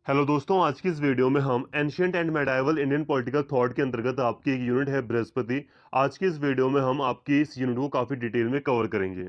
Hello दोस्तों, आज की इस वीडियो में हम ancient and medieval Indian political thought के अंतर्गत आपकी एक यूनिट है बृहस्पति। आज की इस वीडियो में हम आपकी इस यूनिट को काफ़ी डिटेल में कवर करेंगे।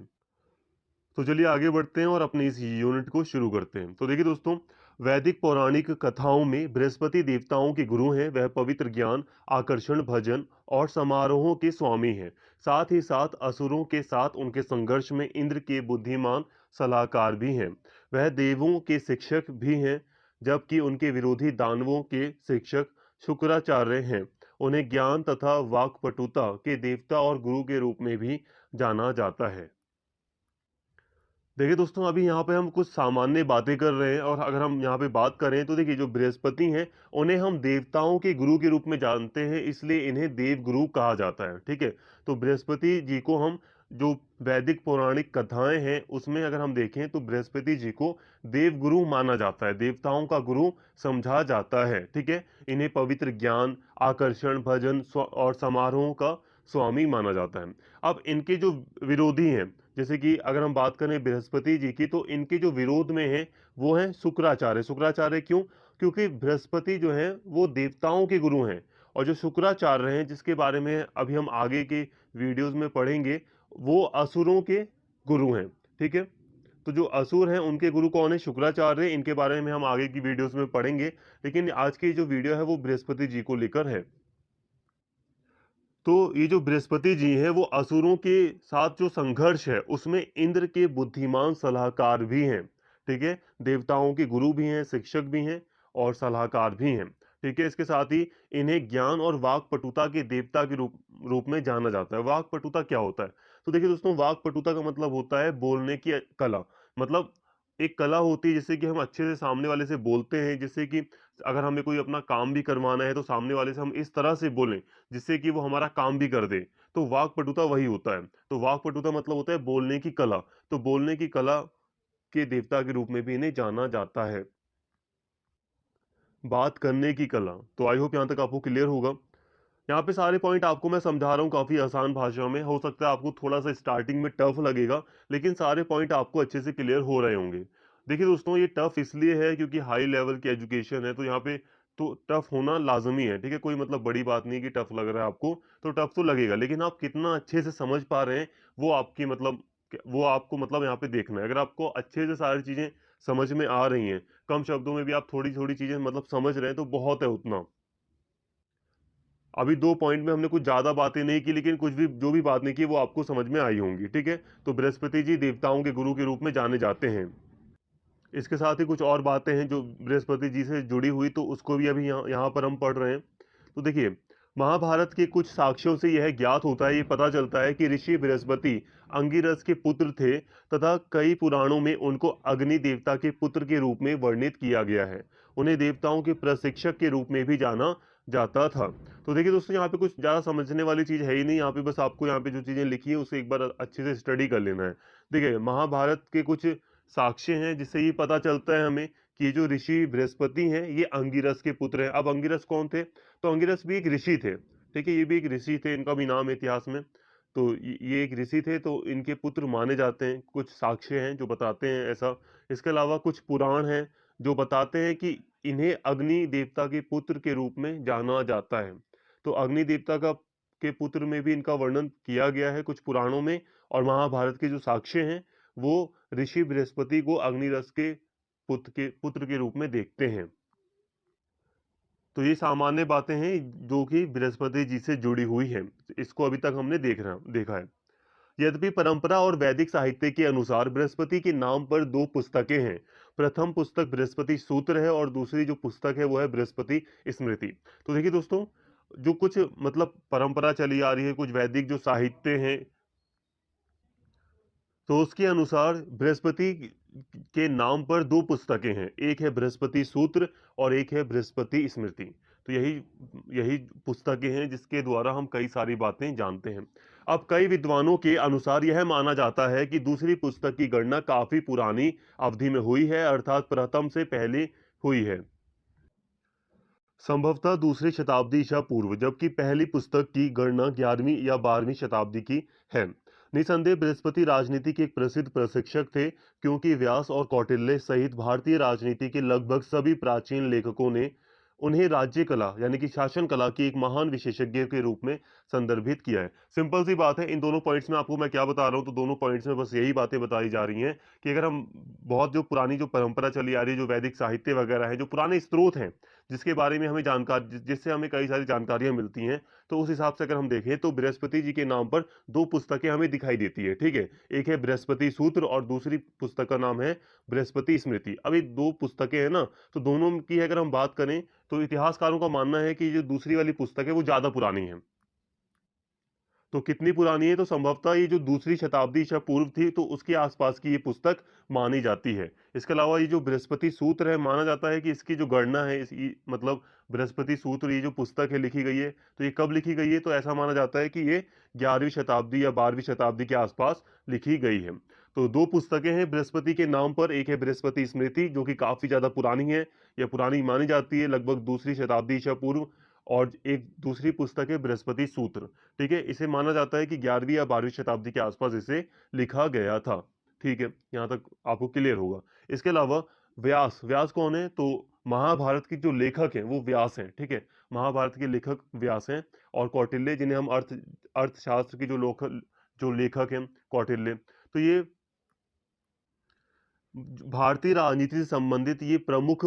तो चलिए आगे बढ़ते हैं और अपनी इस यूनिट को शुरू करते हैं। तो देखिए दोस्तों, वैदिक पौराणिक कथाओं में बृहस्पति देवताओं के गुरु हैं। वह पवित्र ज्ञान, आकर्षण, भजन और समारोहों के स्वामी हैं। साथ ही साथ असुरों के साथ उनके संघर्ष में इंद्र के बुद्धिमान सलाहकार भी हैं। वह देवों के शिक्षक भी हैं, जबकि उनके विरोधी दानवों के शिक्षक शुक्राचार्य हैं। उन्हें ज्ञान तथा वाक्पटुता के देवता और गुरु के रूप में भी जाना जाता है। देखिए दोस्तों, अभी यहाँ पे हम कुछ सामान्य बातें कर रहे हैं और अगर हम यहाँ पे बात करें तो देखिए जो बृहस्पति हैं उन्हें हम देवताओं के गुरु के रूप में जानते हैं, इसलिए इन्हें देव गुरु कहा जाता है। ठीक है। तो बृहस्पति जी को हम जो वैदिक पौराणिक कथाएं हैं उसमें अगर हम देखें तो बृहस्पति जी को देव गुरु माना जाता है, देवताओं का गुरु समझा जाता है। ठीक है। इन्हें पवित्र ज्ञान, आकर्षण, भजन और समारोह का स्वामी माना जाता है। अब इनके जो विरोधी हैं, जैसे कि अगर हम बात करें बृहस्पति जी की, तो इनके जो विरोध में है वो है शुक्राचार्य। शुक्राचार्य क्यों? क्योंकि बृहस्पति जो है वो देवताओं के गुरु हैं और जो शुक्राचार्य हैं जिसके बारे में अभी हम आगे के वीडियोस में पढ़ेंगे, वो असुरों के गुरु हैं। ठीक है। तो जो असुर हैं उनके गुरु कौन है? शुक्राचार्य। इनके बारे में हम आगे की वीडियोस में पढ़ेंगे, लेकिन आज की जो वीडियो है वो बृहस्पति जी को लेकर है। तो ये जो बृहस्पति जी हैं वो असुरों के साथ जो संघर्ष है उसमें इंद्र के बुद्धिमान सलाहकार भी हैं। ठीक है। देवताओं के गुरु भी हैं, शिक्षक भी हैं और सलाहकार भी हैं। ठीक है। इसके साथ ही इन्हें ज्ञान और वाक्पटुता के देवता के रूप रूप में जाना जाता है। वाक्पटुता क्या होता है? तो देखिए दोस्तों, वाक्पटुता का मतलब होता है बोलने की कला। मतलब एक कला होती है जिससे कि हम अच्छे से सामने वाले से बोलते हैं, जिससे कि अगर हमें कोई अपना काम भी करवाना है तो सामने वाले से हम इस तरह से बोलें जिससे कि वो हमारा काम भी कर दे। तो वाक्पटुता वही होता है। तो वाक्पटुता मतलब होता है बोलने की कला। तो बोलने की कला के देवता के रूप में भी इन्हें जाना जाता है। बात करने की कला, तो आई होप यहाँ तक आपको क्लियर होगा। यहाँ पे सारे पॉइंट आपको मैं समझा रहा हूँ काफी आसान भाषा में। हो सकता है आपको थोड़ा सा स्टार्टिंग में टफ लगेगा, लेकिन सारे पॉइंट आपको अच्छे से क्लियर हो रहे होंगे। देखिए दोस्तों, ये टफ इसलिए है क्योंकि हाई लेवल की एजुकेशन है, तो यहाँ पे तो टफ होना लाजमी है। ठीक है। कोई मतलब बड़ी बात नहीं कि टफ लग रहा है आपको, तो टफ तो लगेगा, लेकिन आप कितना अच्छे से समझ पा रहे हैं वो आपकी मतलब वो आपको मतलब यहाँ पे देखना है। अगर आपको अच्छे से सारी चीजें समझ में आ रही हैं, कम शब्दों में भी आप थोड़ी थोड़ी चीजें मतलब समझ रहे हैं, तो बहुत है उतना। अभी 2 पॉइंट में हमने कुछ ज़्यादा बातें नहीं की, लेकिन कुछ भी जो भी बात नहीं की वो आपको समझ में आई होंगी। ठीक है। तो बृहस्पति जी देवताओं के गुरु के रूप में जाने जाते हैं। इसके साथ ही कुछ और बातें हैं जो बृहस्पति जी से जुड़ी हुई, तो उसको भी अभी यहाँ यहाँ पर हम पढ़ रहे हैं। तो देखिए, महाभारत के कुछ साक्ष्यों से यह ज्ञात होता है, ये पता चलता है कि ऋषि बृहस्पति अंगिरस के पुत्र थे तथा कई पुराणों में उनको अग्नि देवता के पुत्र के रूप में वर्णित किया गया है। उन्हें देवताओं के प्रशिक्षक के रूप में भी जाना जाता था। तो देखिए दोस्तों, यहाँ पे कुछ ज़्यादा समझने वाली चीज़ है ही नहीं। यहाँ पे बस आपको यहाँ पे जो चीज़ें लिखी है उसे एक बार अच्छे से स्टडी कर लेना है। देखिए, महाभारत के कुछ साक्ष्य हैं जिससे ये पता चलता है हमें कि ये जो ऋषि बृहस्पति हैं ये अंगिरस के पुत्र हैं। अब अंगिरस कौन थे? तो अंगिरस भी एक ऋषि थे। ठीक है। ये भी एक ऋषि थे, इनका भी नाम है इतिहास में। तो ये एक ऋषि थे, तो इनके पुत्र माने जाते हैं। कुछ साक्ष्य हैं जो बताते हैं ऐसा। इसके अलावा कुछ पुराण हैं जो बताते हैं कि इन्हें अग्नि देवता के पुत्र के रूप में जाना जाता है। तो अग्नि देवता का के पुत्र में भी इनका वर्णन किया गया है कुछ पुराणों में। और महाभारत के जो साक्ष्य हैं वो ऋषि बृहस्पति को अग्निरस के पुत्र के रूप में देखते हैं। तो ये सामान्य बातें हैं जो कि बृहस्पति जी से जुड़ी हुई हैं। इसको अभी तक हमने देखा है। यद्यपि परंपरा और वैदिक साहित्य के अनुसार बृहस्पति के नाम पर दो पुस्तकें हैं। प्रथम पुस्तक बृहस्पति सूत्र है और दूसरी जो पुस्तक है वो है बृहस्पति स्मृति। तो देखिए दोस्तों, जो कुछ मतलब परंपरा चली आ रही है, कुछ वैदिक जो साहित्य हैं, तो उसके अनुसार बृहस्पति के नाम पर दो पुस्तकें हैं। एक है बृहस्पति सूत्र और एक है बृहस्पति स्मृति। तो यही यही पुस्तकें हैं जिसके द्वारा हम कई सारी बातें जानते हैं। अब कई विद्वानों के अनुसार यह माना जाता है कि दूसरी पुस्तक की गणना काफी पुरानी अवधि में हुई है, अर्थात प्रथम से पहले हुई है, संभवतः दूसरी शताब्दी ईसा पूर्व, जबकि पहली पुस्तक की गणना 11वीं या 12वीं शताब्दी की है। निसंदेह बृहस्पति राजनीति के एक प्रसिद्ध प्रशिक्षक थे, क्योंकि व्यास और कौटिल्य सहित भारतीय राजनीति के लगभग सभी प्राचीन लेखकों ने उन्हें राज्य कला यानी कि शासन कला की एक महान विशेषज्ञ के रूप में संदर्भित किया है। सिंपल सी बात है, इन दोनों पॉइंट्स में आपको मैं क्या बता रहा हूँ, तो दोनों पॉइंट्स में बस यही बातें बताई जा रही हैं कि अगर हम बहुत जो पुरानी जो परंपरा चली आ रही है, जो वैदिक साहित्य वगैरह है, जो पुराने स्रोत हैं जिसके बारे में हमें जानकारी जिससे हमें कई सारी जानकारियां मिलती हैं, तो उस हिसाब से अगर हम देखें तो बृहस्पति जी के नाम पर दो पुस्तकें हमें दिखाई देती है। ठीक है, एक है बृहस्पति सूत्र और दूसरी पुस्तक का नाम है बृहस्पति स्मृति। अब ये दो पुस्तकें हैं ना, तो दोनों की अगर हम बात करें तो इतिहासकारों का मानना है कि जो दूसरी वाली पुस्तक है वो ज्यादा पुरानी है। तो कितनी पुरानी है, तो संभवतः ये जो दूसरी शताब्दी ईसा पूर्व थी, तो उसके आसपास की ये पुस्तक मानी जाती है। इसके अलावा ये जो बृहस्पति सूत्र है, माना जाता है कि इसकी जो गणना है, इसकी मतलब बृहस्पति सूत्र ये जो पुस्तक है लिखी गई है, तो ये कब लिखी गई है, तो ऐसा माना जाता है कि ये 11वीं शताब्दी या 12वीं शताब्दी के आसपास लिखी गई है। तो दो पुस्तकें हैं बृहस्पति के नाम पर, एक है बृहस्पति स्मृति जो कि काफी ज्यादा पुरानी है या पुरानी मानी जाती है, लगभग दूसरी शताब्दी ईसा पूर्व, और एक दूसरी पुस्तक है बृहस्पति सूत्र। ठीक है, इसे माना जाता है कि 11वीं या 12वीं शताब्दी के आसपास इसे लिखा गया था। ठीक है, यहाँ तक आपको क्लियर होगा। इसके अलावा व्यास, व्यास कौन है, तो महाभारत के जो लेखक हैं वो व्यास हैं। ठीक है, महाभारत के लेखक व्यास हैं, और कौटिल्य जिन्हें हम अर्थशास्त्र की जो लेखक हैं कौटिल्य, तो ये भारतीय राजनीति से संबंधित ये प्रमुख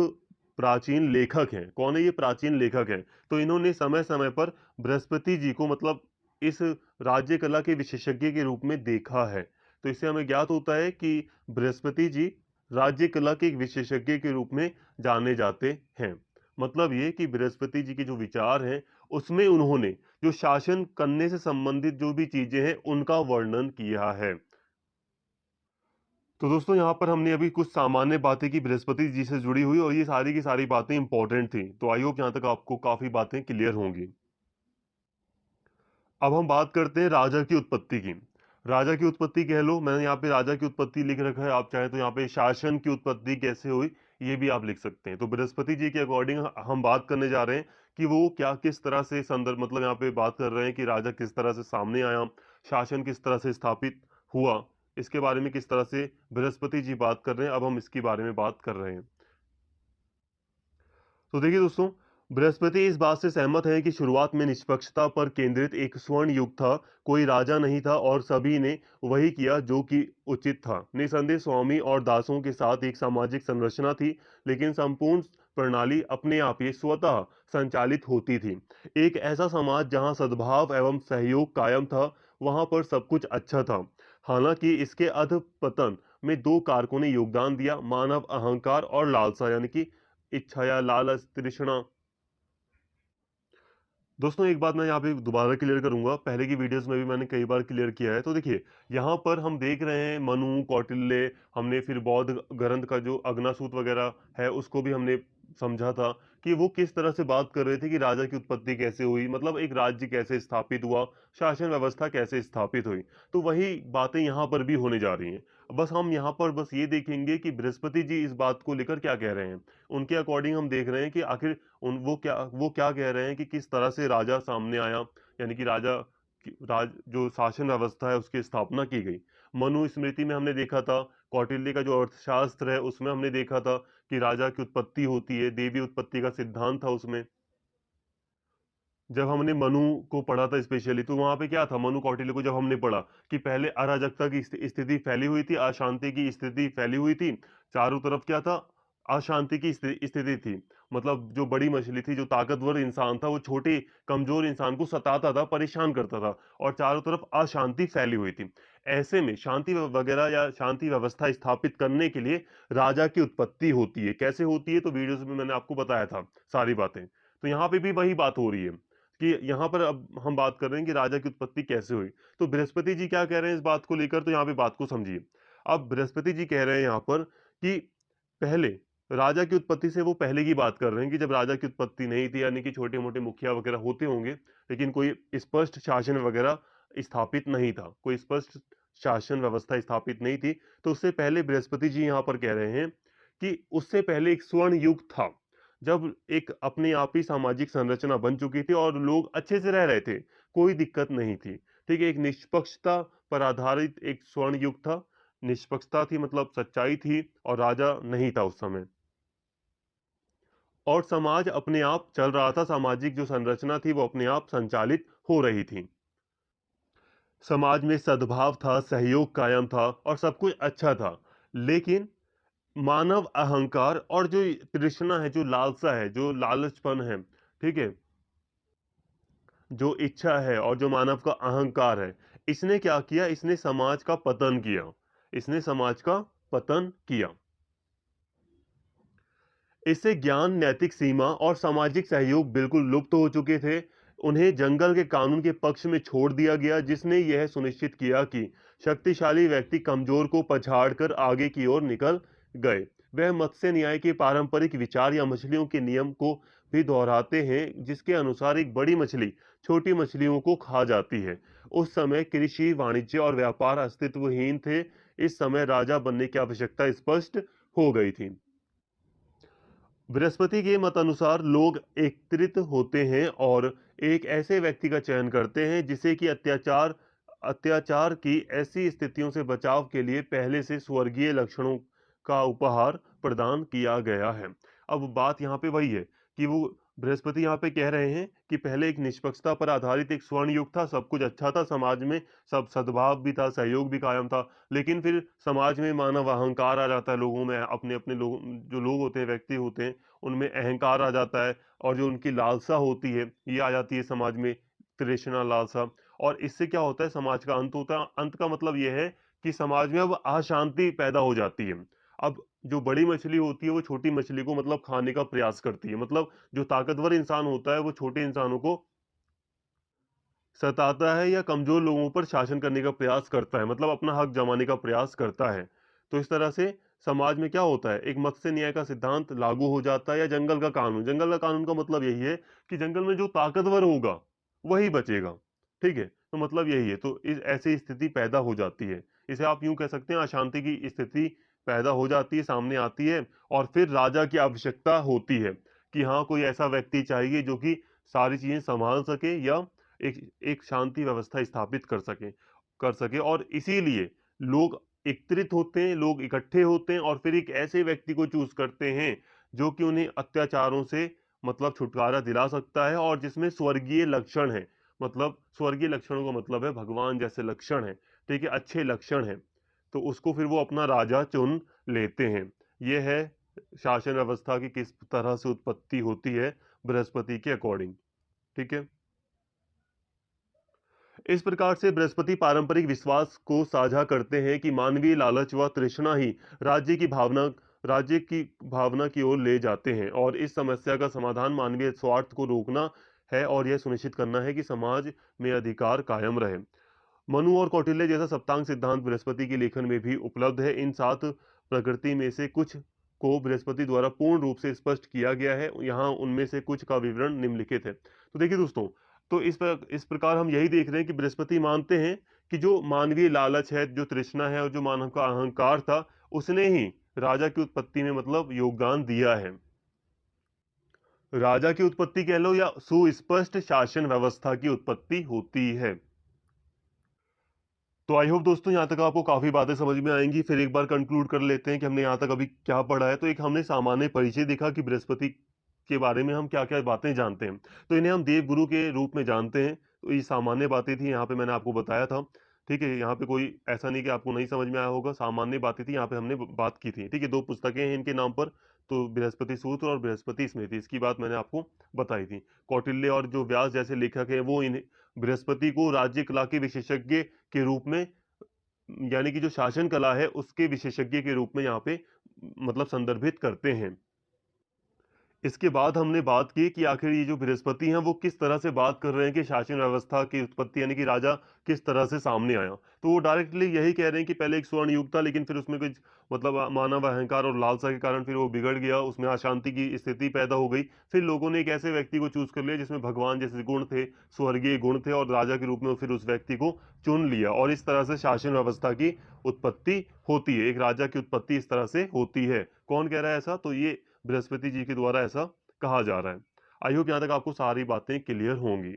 प्राचीन लेखक हैं। कौन है ये प्राचीन लेखक हैं, तो इन्होंने समय समय पर बृहस्पति जी को मतलब इस राज्य कला के विशेषज्ञ के रूप में देखा है। तो इससे हमें ज्ञात होता है कि बृहस्पति जी राज्य कला के एक विशेषज्ञ के रूप में जाने जाते हैं। मतलब ये कि बृहस्पति जी के जो विचार हैं उसमें उन्होंने जो शासन करने से संबंधित जो भी चीजें हैं उनका वर्णन किया है। तो दोस्तों यहाँ पर हमने अभी कुछ सामान्य बातें की बृहस्पति जी से जुड़ी हुई, और ये सारी की सारी बातें इंपॉर्टेंट थी। तो आई होप यहाँ तक आपको काफी बातें क्लियर होंगी। अब हम बात करते हैं राजा की उत्पत्ति की। राजा की उत्पत्ति कह लो, मैंने यहाँ पे राजा की उत्पत्ति लिख रखा है, आप चाहें तो यहाँ पे शासन की उत्पत्ति कैसे हुई ये भी आप लिख सकते हैं। तो बृहस्पति जी के अकॉर्डिंग हम बात करने जा रहे हैं कि वो क्या किस तरह से संदर्भ, मतलब यहाँ पे बात कर रहे हैं कि राजा किस तरह से सामने आया, शासन किस तरह से स्थापित हुआ, इसके बारे में किस तरह से बृहस्पति जी बात कर रहे हैं। अब हम इसके बारे में बात कर रहे हैं। तो देखिए दोस्तों, बृहस्पति इस बात से सहमत है कि शुरुआत में निष्पक्षता पर केंद्रित एक स्वर्ण युग था, कोई राजा नहीं था और सभी ने वही किया जो कि उचित था। निसंदेह स्वामी और दासों के साथ एक सामाजिक संरचना थी, लेकिन संपूर्ण प्रणाली अपने आप ही स्वतः संचालित होती थी। एक ऐसा समाज जहां सद्भाव एवं सहयोग कायम था, वहां पर सब कुछ अच्छा था। हालांकि इसके अधपतन में दो कारकों ने योगदान दिया, मानव अहंकार और लालसा यानी कि इच्छा या लालच तृष्णा। दोस्तों एक बात मैं यहाँ पे दोबारा क्लियर करूंगा, पहले की वीडियोस में भी मैंने कई बार क्लियर किया है। तो देखिए यहाँ पर हम देख रहे हैं मनु कौटिल्य, हमने फिर बौद्ध ग्रंथ का जो अग्नासूत वगैरह है उसको भी हमने समझा था कि वो किस तरह से बात कर रहे थे कि राजा की उत्पत्ति कैसे हुई, मतलब एक राज्य कैसे स्थापित हुआ, शासन व्यवस्था कैसे स्थापित हुई। तो वही बातें यहाँ पर भी होने जा रही हैं। बस हम यहाँ पर बस ये देखेंगे कि बृहस्पति जी इस बात को लेकर क्या कह रहे हैं। उनके अकॉर्डिंग हम देख रहे हैं कि आखिर उन वो क्या कह रहे हैं कि किस तरह से राजा सामने आया, यानी कि राज जो शासन व्यवस्था है उसकी स्थापना की गई। मनु स्मृति में हमने देखा था, कौटिल्य का जो अर्थशास्त्र है उसमें हमने देखा था कि राजा की उत्पत्ति होती है, देवी उत्पत्ति का सिद्धांत था उसमें। जब हमने मनु को पढ़ा था स्पेशली, तो वहां पे क्या था, मनु कौटिल्य को जब हमने पढ़ा कि पहले अराजकता की स्थिति फैली हुई थी, अशांति की स्थिति फैली हुई थी, चारों तरफ क्या था, अशांति की स्थिति थी। मतलब जो बड़ी मछली थी, जो ताकतवर इंसान था, वो छोटे कमजोर इंसान को सताता था, परेशान करता था, और चारों तरफ अशांति फैली हुई थी। ऐसे में शांति वगैरह या शांति व्यवस्था स्थापित करने के लिए राजा की उत्पत्ति होती है। कैसे होती है, तो वीडियोस में मैंने आपको बताया था सारी बातें। तो यहाँ पे भी वही बात हो रही है कि यहाँ पर अब हम बात कर रहे हैं कि राजा की उत्पत्ति कैसे हुई। तो बृहस्पति जी क्या कह रहे हैं इस बात को लेकर, तो यहाँ पे बात को समझिए। अब बृहस्पति जी कह रहे हैं यहाँ पर कि पहले राजा की उत्पत्ति से वो पहले की बात कर रहे हैं कि जब राजा की उत्पत्ति नहीं थी, यानी कि छोटे मोटे मुखिया वगैरह होते होंगे, लेकिन कोई स्पष्ट शासन वगैरह स्थापित नहीं था, कोई स्पष्ट शासन व्यवस्था स्थापित नहीं थी। तो उससे पहले बृहस्पति जी यहाँ पर कह रहे हैं कि उससे पहले एक स्वर्ण युग था, जब एक अपने आप ही सामाजिक संरचना बन चुकी थी और लोग अच्छे से रह रहे थे, कोई दिक्कत नहीं थी। ठीक है, एक निष्पक्षता पर आधारित एक स्वर्ण युग था। निष्पक्षता थी मतलब सच्चाई थी और राजा नहीं था उस समय। और समाज अपने आप चल रहा था, सामाजिक जो संरचना थी वो अपने आप संचालित हो रही थी। समाज में सद्भाव था, सहयोग कायम था और सब कुछ अच्छा था। लेकिन मानव अहंकार और जो तृष्णा है, जो लालसा है, जो लालचपन है, ठीक है, जो इच्छा है और जो मानव का अहंकार है, इसने क्या किया? इसने समाज का पतन किया। इसने समाज का पतन किया। इससे ज्ञान, नैतिक सीमा और सामाजिक सहयोग बिल्कुल लुप्त हो चुके थे। उन्हें जंगल के कानून के पक्ष में छोड़ दिया गया, जिसने यह सुनिश्चित किया कि शक्तिशाली व्यक्ति कमजोर को पछाड़कर आगे की ओर निकल गए। वह मत्स्य न्याय के पारंपरिक विचार या मछलियों के नियम को भी दोहराते हैं, जिसके अनुसार एक बड़ी मछली छोटी मछलियों को खा जाती है। उस समय कृषि, वाणिज्य और व्यापार अस्तित्वहीन थे। इस समय राजा बनने की आवश्यकता स्पष्ट हो गई थी। बृहस्पति के मत अनुसार लोग एकत्रित होते हैं और एक ऐसे व्यक्ति का चयन करते हैं जिसे कि अत्याचार अत्याचार की ऐसी स्थितियों से बचाव के लिए पहले से स्वर्गीय लक्षणों का उपहार प्रदान किया गया है। अब बात यहाँ पे वही है कि वो बृहस्पति यहाँ पे कह रहे हैं कि पहले एक निष्पक्षता पर आधारित एक स्वर्ण युग था, सब कुछ अच्छा था, समाज में सब सद्भाव भी था, सहयोग भी कायम था। लेकिन फिर समाज में मानव अहंकार आ जाता है, लोगों में अपने अपने लोग, जो लोग होते हैं, व्यक्ति होते हैं, उनमें अहंकार आ जाता है और जो उनकी लालसा होती है ये आ जाती है समाज में, तृष्णा, लालसा। और इससे क्या होता है? समाज का अंत होता है। अंत का मतलब यह है कि समाज में अब अशांति पैदा हो जाती है। अब जो बड़ी मछली होती है वो छोटी मछली को मतलब खाने का प्रयास करती है। मतलब जो ताकतवर इंसान होता है वो छोटे इंसानों को सताता है या कमजोर लोगों पर शासन करने का प्रयास करता है, मतलब अपना हक जमाने का प्रयास करता है। तो इस तरह से समाज में क्या होता है? एक मत्स्य न्याय का सिद्धांत लागू हो जाता है, या जंगल का कानून। जंगल का कानून का मतलब यही है कि जंगल में जो ताकतवर होगा वही बचेगा। ठीक है, तो मतलब यही है। तो इस ऐसी स्थिति पैदा हो जाती है। इसे आप यूं कह सकते हैं, अशांति की स्थिति पैदा हो जाती है, सामने आती है। और फिर राजा की आवश्यकता होती है कि हाँ, कोई ऐसा व्यक्ति चाहिए जो कि सारी चीजें संभाल सके या एक एक शांति व्यवस्था स्थापित कर सके। और इसीलिए लोग एकत्रित होते हैं, लोग इकट्ठे होते हैं और फिर एक ऐसे व्यक्ति को चूज करते हैं जो कि उन्हें अत्याचारों से मतलब छुटकारा दिला सकता है और जिसमें स्वर्गीय लक्षण है। मतलब स्वर्गीय लक्षणों का मतलब है भगवान जैसे लक्षण है, ठीक है, अच्छे लक्षण है। तो उसको फिर वो अपना राजा चुन लेते हैं। यह है शासन व्यवस्था की किस तरह से उत्पत्ति होती है बृहस्पति के अकॉर्डिंग। ठीक है, इस प्रकार से बृहस्पति पारंपरिक विश्वास को साझा करते हैं कि मानवीय लालच व तृष्णा ही राज्य की भावना राज्य की भावना की ओर ले जाते हैं, और इस समस्या का समाधान मानवीय स्वार्थ को रोकना है और यह सुनिश्चित करना है कि समाज में अधिकार कायम रहे। मनु और कौटिल्य जैसा सप्तांग सिद्धांत बृहस्पति के लेखन में भी उपलब्ध है। इन 7 प्रकृति में से कुछ को बृहस्पति द्वारा पूर्ण रूप से स्पष्ट किया गया है। यहाँ उनमें से कुछ का विवरण निम्नलिखित है। तो देखिए दोस्तों, तो इस प्रकार हम यही देख रहे हैं कि बृहस्पति मानते हैं कि जो मानवीय लालच है, जो तृष्णा है और जो मानव का अहंकार था, उसने ही राजा की उत्पत्ति में मतलब योगदान दिया है। राजा की उत्पत्ति कह लो या सुस्पष्ट शासन व्यवस्था की उत्पत्ति होती है। तो आई होप दोस्तों यहाँ तक आपको काफी बातें समझ में आएंगी। फिर एक बार कंक्लूड कर लेते हैं कि हमने यहाँ तक अभी क्या पढ़ा है। तो एक हमने सामान्य परिचय देखा कि बृहस्पति के बारे में हम क्या क्या बातें जानते हैं। तो इन्हें हम देव गुरु के रूप में जानते हैं। तो ये सामान्य बातें थी, यहाँ पे मैंने आपको बताया था। ठीक है, यहाँ पे कोई ऐसा नहीं कि आपको नहीं समझ में आया होगा, सामान्य बातें थी, यहाँ पे हमने बात की थी। ठीक है, 2 पुस्तकें हैं इनके नाम पर, तो बृहस्पति सूत्र और बृहस्पति स्मृति, इसकी बात मैंने आपको बताई थी। कौटिल्य और जो व्यास जैसे लेखक हैं वो इन बृहस्पति को राज्य कला के विशेषज्ञ के रूप में, यानी कि जो शासन कला है उसके विशेषज्ञ के रूप में यहाँ पे मतलब संदर्भित करते हैं। इसके बाद हमने बात की कि आखिर ये जो बृहस्पति हैं वो किस तरह से बात कर रहे हैं कि शासन व्यवस्था की उत्पत्ति, यानी कि राजा किस तरह से सामने आया। तो वो डायरेक्टली यही कह रहे हैं कि पहले एक स्वर्ण युग था, लेकिन फिर उसमें कुछ मतलब मानव अहंकार और लालसा के कारण फिर वो बिगड़ गया, उसमें अशांति की स्थिति पैदा हो गई। फिर लोगों ने एक ऐसे व्यक्ति को चूज कर लिया जिसमें भगवान जैसे गुण थे, स्वर्गीय गुण थे, और राजा के रूप में फिर उस व्यक्ति को चुन लिया, और इस तरह से शासन व्यवस्था की उत्पत्ति होती है। एक राजा की उत्पत्ति इस तरह से होती है। कौन कह रहा है ऐसा? तो ये बृहस्पति जी के द्वारा ऐसा कहा जा रहा है। आई होप यहाँ तक आपको सारी बातें क्लियर होंगी।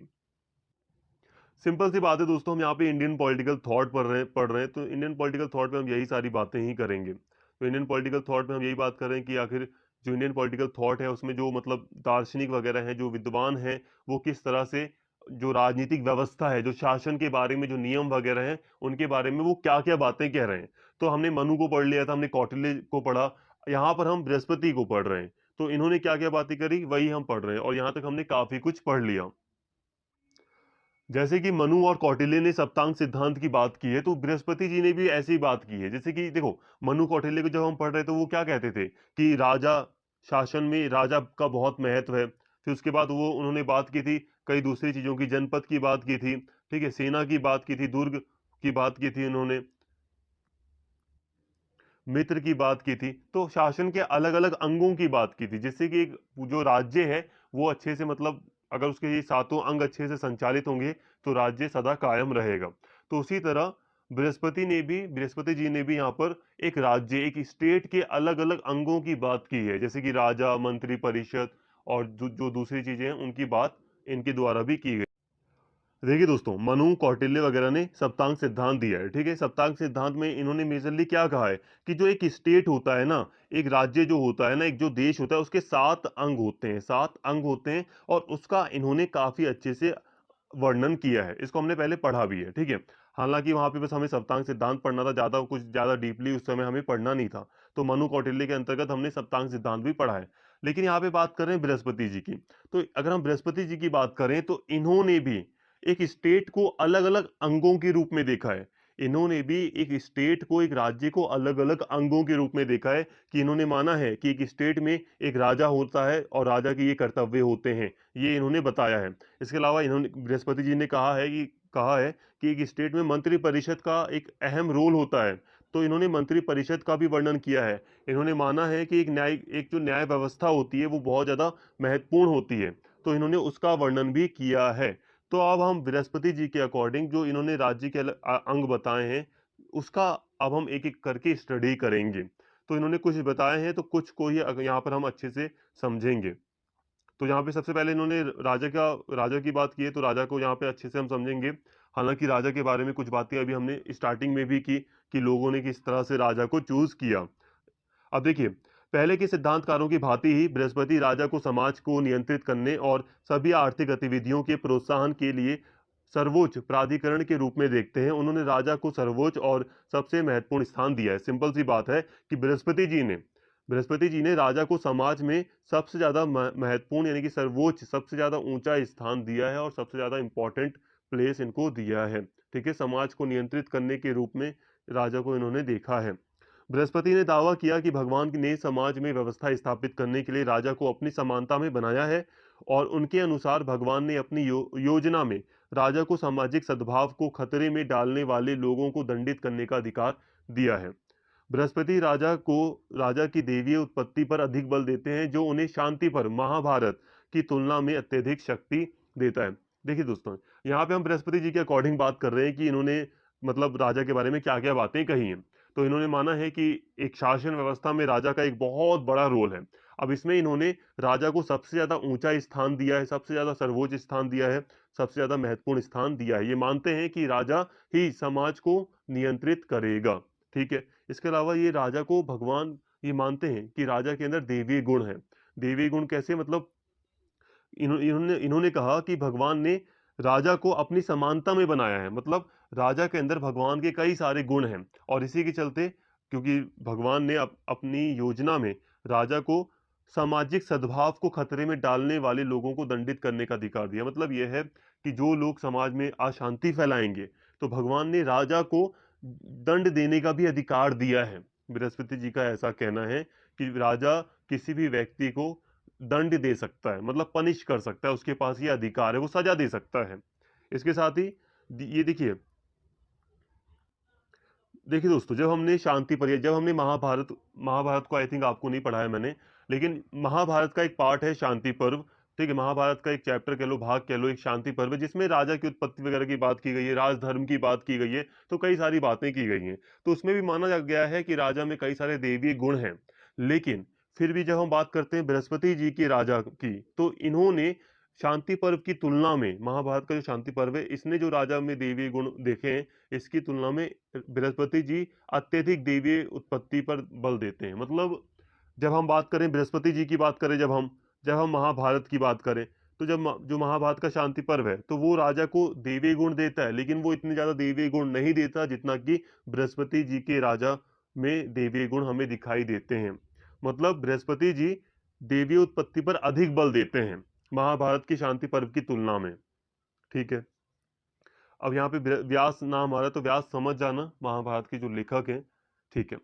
सिंपल सी बात है दोस्तों, हम यहाँ पे इंडियन पॉलिटिकल थॉट पढ़ रहे हैं, तो इंडियन पॉलिटिकल थॉट में हम यही सारी बातें ही करेंगे। तो इंडियन पॉलिटिकल थॉट में हम यही बात कर रहे हैं कि आखिर जो इंडियन पॉलिटिकल थॉट है उसमें जो मतलब दार्शनिक वगैरह हैं, जो विद्वान हैं, वो किस तरह से जो राजनीतिक व्यवस्था है, जो शासन के बारे में जो नियम वगैरह हैं, उनके बारे में वो क्या-क्या बातें कह रहे हैं। तो हमने मनु को पढ़ लिया था, हमने कौटिल्य को पढ़ा, यहाँ पर हम बृहस्पति को पढ़ रहे हैं। तो इन्होंने क्या-क्या बातें करी वही हम पढ़ रहे हैं और यहाँ तक हमने काफ़ी कुछ पढ़ लिया। जैसे कि मनु और कौटिल्य ने सप्तांग सिद्धांत की बात की है, तो बृहस्पति जी ने भी ऐसी ही बात की है। जैसे कि देखो, मनु कौटिल्य को जब हम पढ़ रहे थे, वो क्या कहते थे कि राजा शासन में राजा का बहुत महत्व है। फिर उसके बाद वो उन्होंने बात की थी कई दूसरी चीजों की, जनपद की बात की थी, ठीक है, सेना की बात की थी, दुर्ग की बात की थी उन्होंने, मित्र की बात की थी, तो शासन के अलग अलग अंगों की बात की थी, जिससे कि एक जो राज्य है वो अच्छे से मतलब अगर उसके ये सातों अंग अच्छे से संचालित होंगे तो राज्य सदा कायम रहेगा। तो उसी तरह बृहस्पति जी ने भी यहाँ पर एक राज्य, एक स्टेट के अलग अलग अंगों की बात की है, जैसे कि राजा, मंत्री परिषद और जो दूसरी चीजें हैं उनकी बात इनके द्वारा भी की गई। देखिए दोस्तों, मनु कौटिल्य वगैरह ने सप्तांग सिद्धांत दिया है, ठीक है। सप्तांग सिद्धांत में इन्होंने मेजरली क्या कहा है कि जो एक स्टेट होता है ना, एक राज्य जो होता है ना, एक जो देश होता है, उसके 7 अंग होते हैं, 7 अंग होते हैं, और उसका इन्होंने काफी अच्छे से वर्णन किया है। इसको हमने पहले पढ़ा भी है, ठीक है। हालांकि वहां पे बस हमें सप्तांग सिद्धांत पढ़ना था, ज्यादा कुछ ज्यादा डीपली उस समय हमें पढ़ना नहीं था। तो मनु कौटिल्य के अंतर्गत हमने सप्तांग सिद्धांत भी पढ़ा है। लेकिन यहाँ पे बात कर रहे हैं बृहस्पति जी की। तो अगर हम बृहस्पति जी की बात करें तो इन्होंने भी एक स्टेट को अलग अलग अंगों के रूप में देखा है। इन्होंने भी एक स्टेट को, एक राज्य को अलग अलग अंगों के रूप में देखा है, कि इन्होंने माना है कि एक स्टेट में एक राजा होता है और राजा के ये कर्तव्य होते हैं, ये इन्होंने बताया है। इसके अलावा इन्होंने, बृहस्पति जी ने कहा है कि एक स्टेट में मंत्री परिषद का एक अहम रोल होता है। तो इन्होंने मंत्री परिषद का भी वर्णन किया है। इन्होंने माना है कि एक जो न्याय व्यवस्था होती है वो बहुत ज्यादा महत्वपूर्ण होती है, तो इन्होंने उसका वर्णन भी किया है। तो अब हम बृहस्पति जी के अकॉर्डिंग जो इन्होंने राज्य के अंग बताए हैं, उसका अब हम एक एक करके स्टडी करेंगे। तो इन्होंने कुछ बताए हैं, तो कुछ को ही यहाँ पर हम अच्छे से समझेंगे। तो यहाँ पे सबसे पहले इन्होंने राजा की बात की है, तो राजा को यहाँ पे अच्छे से हम समझेंगे। हालांकि राजा के बारे में कुछ बातें अभी हमने स्टार्टिंग में भी की कि लोगों ने किस तरह से राजा को चूज किया। अब देखिए, पहले के सिद्धांतकारों की भांति ही बृहस्पति राजा को समाज को नियंत्रित करने और सभी आर्थिक गतिविधियों के प्रोत्साहन के लिए सर्वोच्च प्राधिकरण के रूप में देखते हैं। उन्होंने राजा को सर्वोच्च और सबसे महत्वपूर्ण स्थान दिया है। सिंपल सी बात है कि बृहस्पति जी ने राजा को समाज में सबसे ज्यादा महत्वपूर्ण यानी कि सर्वोच्च, सबसे ज्यादा ऊंचा स्थान दिया है और सबसे ज्यादा इंपॉर्टेंट प्लेस इनको दिया है, ठीक है। समाज को नियंत्रित करने के रूप में राजा को इन्होंने देखा है। बृहस्पति ने दावा किया कि भगवान ने समाज में व्यवस्था स्थापित करने के लिए राजा को अपनी समानता में बनाया है, और उनके अनुसार भगवान ने अपनी योजना में राजा को सामाजिक सद्भाव को खतरे में डालने वाले लोगों को दंडित करने का अधिकार दिया है। बृहस्पति राजा की दैवीय उत्पत्ति पर अधिक बल देते हैं, जो उन्हें शांति पर महाभारत की तुलना में अत्यधिक शक्ति देता है। देखिए दोस्तों, यहाँ पे हम बृहस्पति जी के अकॉर्डिंग बात कर रहे हैं कि इन्होंने मतलब राजा के बारे में क्या क्या बातें कही हैं। तो इन्होंने माना है कि एक शासन व्यवस्था में राजा का एक बहुत बड़ा रोल है। अब इसमें इन्होंने राजा को सबसे ज्यादा ऊंचा स्थान दिया है, सबसे ज्यादा सर्वोच्च स्थान दिया है, सबसे ज्यादा महत्वपूर्ण स्थान दिया है। ये मानते हैं कि राजा ही समाज को नियंत्रित करेगा, ठीक है। इसके अलावा ये मानते हैं कि राजा के अंदर देवी गुण है। देवी गुण कैसे, मतलब इन्होंने कहा कि भगवान ने राजा को अपनी समानता में बनाया है, मतलब राजा के अंदर भगवान के कई सारे गुण हैं, और इसी के चलते, क्योंकि भगवान ने अपनी योजना में राजा को सामाजिक सद्भाव को खतरे में डालने वाले लोगों को दंडित करने का अधिकार दिया। मतलब यह है कि जो लोग समाज में अशांति फैलाएंगे, तो भगवान ने राजा को दंड देने का भी अधिकार दिया है। बृहस्पति जी का ऐसा कहना है कि राजा किसी भी व्यक्ति को दंड दे सकता है, मतलब पनिश कर सकता है, उसके पास ये अधिकार है, वो सजा दे सकता है। इसके साथ ही ये देखिए, देखिए दोस्तों, जब हमने महाभारत महाभारत को आई थिंक आपको नहीं पढ़ा है मैंने, लेकिन महाभारत का एक पार्ट है शांति पर्व, ठीक है। महाभारत का एक चैप्टर कह लो, भाग कह लो, एक शांति पर्व है, जिसमें राजा की उत्पत्ति वगैरह की बात की गई है, राजधर्म की बात की गई है, तो कई सारी बातें की गई हैं। तो उसमें भी माना गया है कि राजा में कई सारे दैवीय गुण हैं। लेकिन फिर भी जब हम बात करते हैं बृहस्पति जी के राजा की, तो इन्होंने शांति पर्व की तुलना में महाभारत का जो शांति पर्व है, इसने जो राजा में दैवीय गुण देखे हैं, इसकी तुलना में बृहस्पति जी अत्यधिक दैवीय उत्पत्ति पर बल देते हैं। मतलब जब हम बात करें बृहस्पति जी की बात करें, जब हम महाभारत की बात करें, तो जो महाभारत का शांति पर्व है, तो वो राजा को दैवीय गुण देता है, लेकिन वो इतने ज्यादा दैवीय गुण नहीं देता जितना कि बृहस्पति जी के राजा में दैवीय गुण हमें दिखाई देते हैं। मतलब बृहस्पति जी दैवीय उत्पत्ति पर अधिक बल देते हैं महाभारत की शांति पर्व की तुलना में। ठीक है, अब यहाँ पे व्यास नाम आ रहा है, तो व्यास समझ जाना महाभारत के जो लेखक हैं। ठीक है,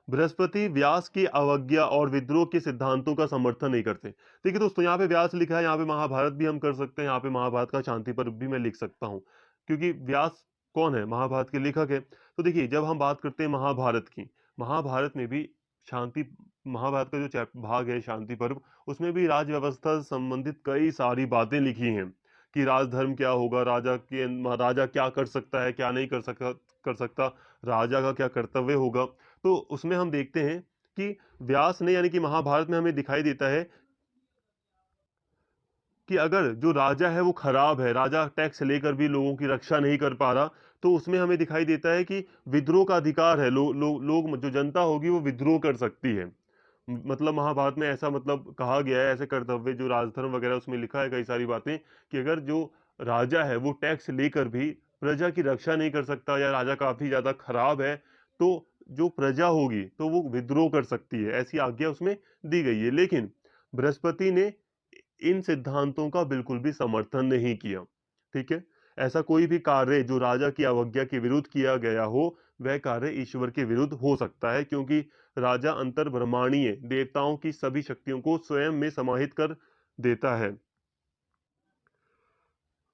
बृहस्पति व्यास की अवज्ञा और विद्रोह के सिद्धांतों का समर्थन नहीं करते। देखिए दोस्तों, यहाँ पे व्यास लिखा है, यहाँ पे महाभारत भी हम कर सकते हैं, यहाँ पे महाभारत का शांति पर्व भी मैं लिख सकता हूँ, क्योंकि व्यास कौन है, महाभारत के लेखक है। तो देखिए, जब हम बात करते हैं महाभारत की, महाभारत में भी शांति महाभारत का जो भाग है शांति पर्व, उसमें भी राज व्यवस्था से संबंधित कई सारी बातें लिखी हैं कि राजधर्म क्या होगा, राजा क्या कर सकता है, क्या नहीं कर सकता, राजा का क्या कर्तव्य होगा। तो उसमें हम देखते हैं कि व्यास ने, यानी कि महाभारत में हमें दिखाई देता है कि अगर जो राजा है वो खराब है, राजा टैक्स लेकर भी लोगों की रक्षा नहीं कर पा रहा, तो उसमें हमें दिखाई देता है कि विद्रोह का अधिकार है। लोग जो जनता होगी वो विद्रोह कर सकती है। मतलब महाभारत में ऐसा मतलब कहा गया है, ऐसे कर्तव्य जो राजधर्म वगैरह उसमें लिखा है कई सारी बातें, कि अगर जो राजा है वो टैक्स लेकर भी प्रजा की रक्षा नहीं कर सकता, या राजा काफी ज्यादा खराब है, तो जो प्रजा होगी तो वो विद्रोह कर सकती है, ऐसी आज्ञा उसमें दी गई है। लेकिन बृहस्पति ने इन सिद्धांतों का बिल्कुल भी समर्थन नहीं किया। ठीक है, ऐसा कोई भी कार्य जो राजा की अवज्ञा के विरुद्ध किया गया हो, वह कार्य ईश्वर के विरुद्ध हो सकता है, क्योंकि राजा अंतर ब्रह्मांडीय देवताओं की सभी शक्तियों को स्वयं में समाहित कर देता है,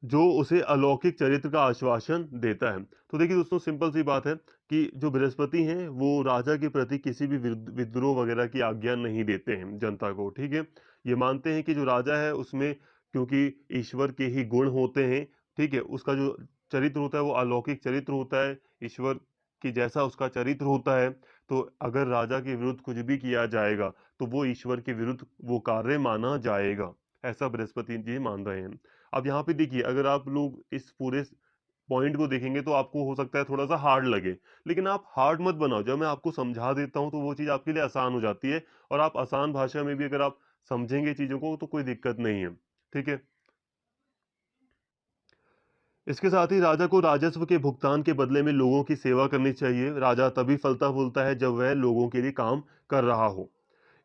जो उसे अलौकिक चरित्र का आश्वासन देता है। तो देखिए दोस्तों, सिंपल सी बात है कि जो बृहस्पति हैं वो राजा के प्रति किसी भी विद्रोह वगैरह की आज्ञा नहीं देते हैं जनता को। ठीक है, ये मानते हैं कि जो राजा है उसमें, क्योंकि ईश्वर के ही गुण होते हैं, ठीक है, उसका जो चरित्र होता है वो अलौकिक चरित्र होता है, ईश्वर की जैसा उसका चरित्र होता है। तो अगर राजा के विरुद्ध कुछ भी किया जाएगा तो वो ईश्वर के विरुद्ध वो कार्य माना जाएगा, ऐसा बृहस्पति जी मान रहे हैं। अब यहाँ पे देखिए, अगर आप लोग इस पूरे पॉइंट को देखेंगे तो आपको हो सकता है थोड़ा सा हार्ड लगे, लेकिन आप हार्ड मत बनाओ। जब मैं आपको समझा देता हूँ तो वो चीज़ आपके लिए आसान हो जाती है, और आप आसान भाषा में भी अगर आप समझेंगे चीज़ों को तो कोई दिक्कत नहीं है। ठीक है, इसके साथ ही राजा को राजस्व के भुगतान के बदले में लोगों की सेवा करनी चाहिए। राजा तभी फलता फूलता है जब वह लोगों के लिए काम कर रहा हो।